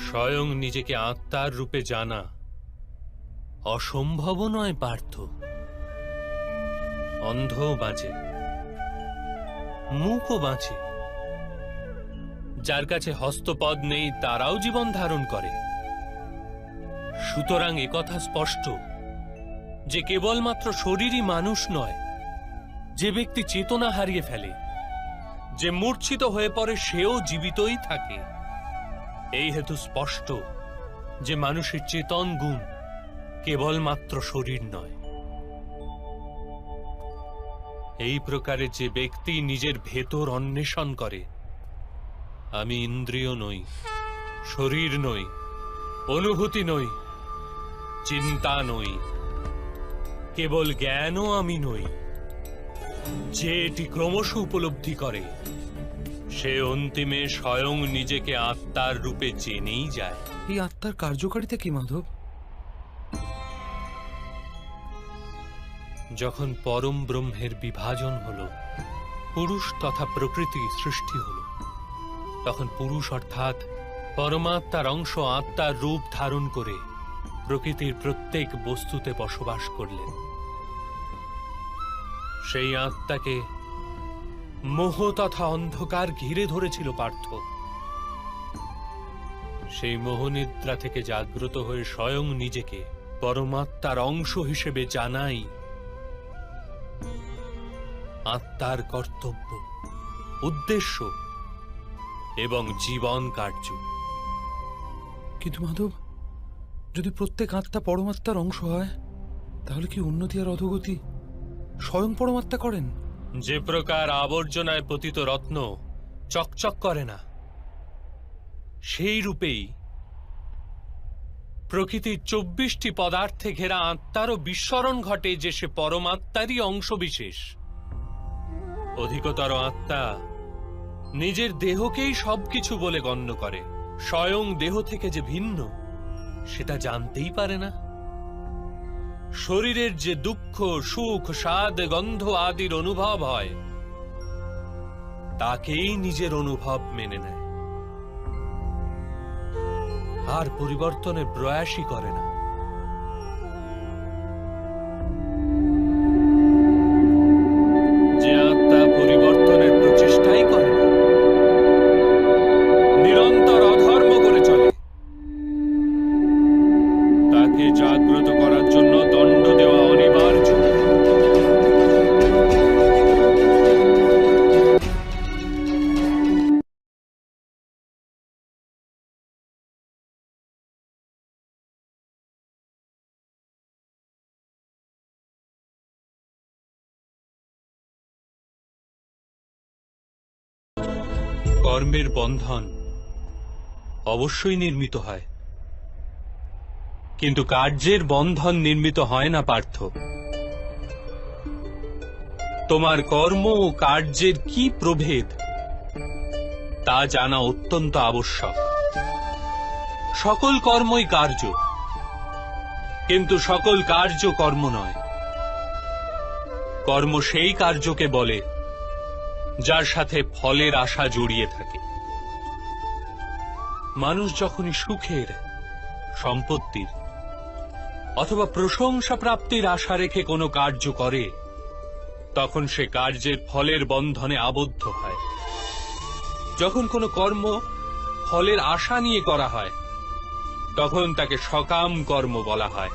স্বয়ং নিজেকে আত্মার রূপে জানা অসম্ভব নয় পার্থ। অন্ধ বাঁচে, মূকও বাঁচে, যার কাছে হস্তপদ নেই তারাও জীবন ধারণ করে। সুতরাং একথা স্পষ্ট যে কেবলমাত্র শরীরই মানুষ নয়। যে ব্যক্তি চেতনা হারিয়ে ফেলে, যে মূর্ছিত হয়ে পড়ে, সেও জীবিতই থাকে। এই হেতু স্পষ্ট যে মানুষের চেতন গুণ কেবলমাত্র শরীর নয়। এই প্রকারে যে ব্যক্তি নিজের ভেতর অন্বেষণ করে, আমি ইন্দ্রিয় নই, শরীর নই, অনুভূতি নই, চিন্তা নই, কেবল জ্ঞানও আমি নই, যে এটি ক্রমশ উপলব্ধি করে, সে অন্তিমে স্বয়ং নিজেকে আত্মার রূপে জেনেই যায়। এই আত্মার কার্যকারিতা কি মাধব? যখন পরম ব্রহ্মের বিভাজন হলো, পুরুষ তথা প্রকৃতি সৃষ্টি হলো, তখন পুরুষ অর্থাৎ পরমাত্মার অংশ আত্মার রূপ ধারণ করে প্রকৃতির প্রত্যেক বস্তুতে বসবাস করলেন। সেই আত্মাকে মোহ তথা অন্ধকার ঘিরে ধরেছিল পার্থ। সেই মোহনিদ্রা থেকে জাগ্রত হয়ে স্বয়ং নিজেকে পরমাত্মার অংশ হিসেবে জানাই আত্মার কর্তব্য, উদ্দেশ্য এবং জীবন কার্য। কিন্তু মাধব, যদি প্রত্যেক আত্মা পরমাত্মার অংশ হয়, তাহলে কি উন্নতি আর অধোগতি স্বয়ং পরমাত্মা করেন? যে প্রকার আবর্জনায় পতিত রত্ন চকচক করে না, সেই রূপেই প্রকৃতির 24টি পদার্থে ঘেরা আত্মারও বিস্মরণ ঘটে যে সে পরমাত্মারই অংশ বিশেষ। অধিকতর আত্মা নিজের দেহকেই সবকিছু বলে গণ্য করে, স্বয়ং দেহ থেকে যে ভিন্ন সেটা জানতেই পারে না। শরীরের যে দুঃখ, সুখ, স্বাদ, গন্ধ আদির অনুভব হয়, তাকেই নিজের অনুভব মেনে নেয়, আর পরিবর্তনের প্রয়াসই করে না। যে আত্মা পরিবর্তনের প্রচেষ্টাই করে না, নিরন্তর অধর্ম করে চলে, তাকে জাগ্রত করার জন্য দণ্ড দেওয়া অনিবার্য। কর্মের বন্ধন অবশ্যই নির্মিত হয়, কিন্তু কার্যের বন্ধন নির্মিত হয় না পার্থ। তোমার কর্ম ও কার্যের কি প্রভেদ তা জানা অত্যন্ত আবশ্যক। সকল কর্মই কার্য, কিন্তু সকল কার্য কর্ম নয়। কর্ম সেই কার্যকে বলে যার সাথে ফলের আশা জড়িয়ে থাকে। মানুষ যখনই সুখের, সম্পত্তির অথবা প্রশংসা প্রাপ্তির আশা রেখে কোনো কার্য করে, তখন সে কার্যের ফলের বন্ধনে আবদ্ধ হয়। যখন কোনো কর্ম ফলের আশা নিয়ে করা হয়, তখন তাকে সকাম কর্ম বলা হয়।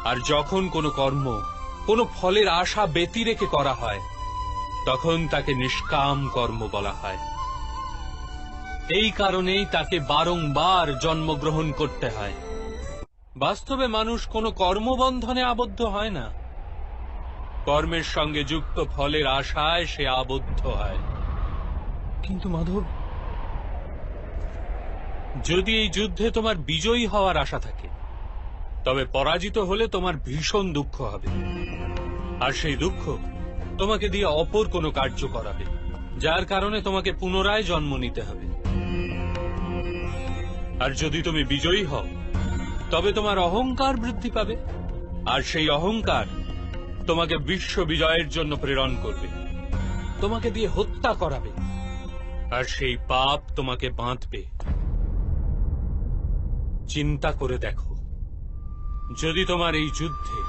আর যখন কোনো কর্ম কোনো ফলের আশা ব্যতি রেখে করা হয়, তখন তাকে নিষ্কাম কর্ম বলা হয়। এই কারণেই তাকে বারংবার জন্মগ্রহণ করতে হয়। বাস্তবে মানুষ কোনো কর্মবন্ধনে আবদ্ধ হয় না, কর্মের সঙ্গে যুক্ত ফলের আশায় সে আবদ্ধ হয়। কিন্তু মাধব, যদি এই যুদ্ধে তোমার বিজয়ী হওয়ার আশা থাকে, তবে পরাজিত হলে তোমার ভীষণ দুঃখ হবে। আর সেই দুঃখ তোমাকে দিয়ে অপর কোনো কার্য করাবে, যার কারণে তোমাকে পুনরায় জন্ম নিতে হবে। আর যদি তুমি বিজয়ী হও, তবে তোমার অহংকার বৃদ্ধি পাবে, আর সেই অহংকার তোমাকে বিশ্ব বিজয়ের জন্য প্রেরণ করবে, তোমাকে দিয়ে হত্যা করাবে, আর সেই পাপ তোমাকে বাঁধবে। চিন্তা করে দেখো, যদি তোমার এই যুদ্ধে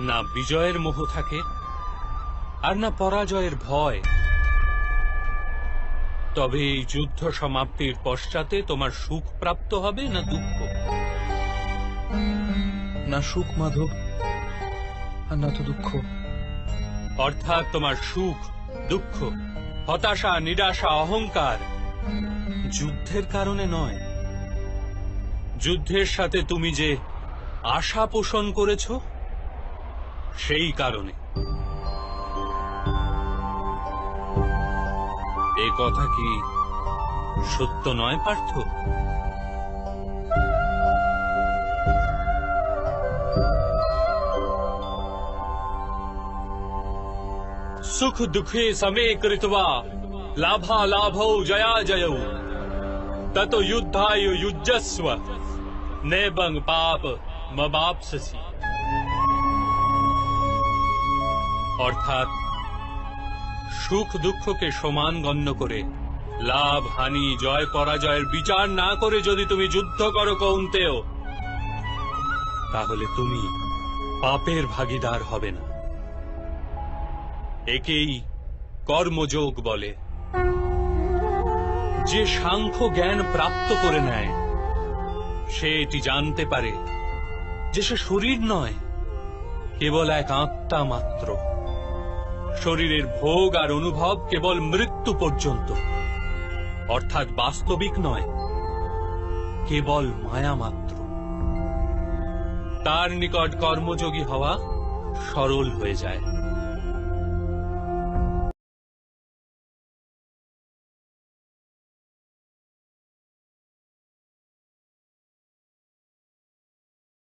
না বিজয়ের মোহ থাকে আর না পরাজয়ের ভয়, তবে এই যুদ্ধ সমাপ্তির পশ্চাতে তোমার সুখ প্রাপ্ত হবে না দুঃখ? না সুখ মাধব, আর না তো দুঃখ। অর্থাৎ তোমার সুখ, দুঃখ, হতাশা, নিরাশা, অহংকার যুদ্ধের কারণে নয়, যুদ্ধের সাথে তুমি যে আশা পোষণ করেছ সেই কারণে। এ কথা কি সত্য নয় পার্থ? सुख दुखे समे कृत्वा लाभा लाभौ जया जयौ ततो युद्धाय युज्यस्व नैबं पाप मवाप्स्यसि। অর্থাৎ সুখ দুঃখকে সমান গণ্য করে লাভ হানি জয় পরাজয়ের বিচার না করে যদি তুমি যুদ্ধ করো কৌন্তেয়, তাহলে তুমি পাপের ভাগীদার হবে না। একেই কর্মযোগ বলে। যে সাংখ্য জ্ঞান প্রাপ্ত করে নেয়, সে এটি জানতে পারে যে সে শরীর নয়, কেবল এক আত্মা মাত্র। শরীরের ভোগ আর অনুভব কেবল মৃত্যু পর্যন্ত, অর্থাৎ বাস্তবিক নয়, কেবল মায়া মাত্র। তার নিকট কর্মযোগী হওয়া সরল হয়ে যায়।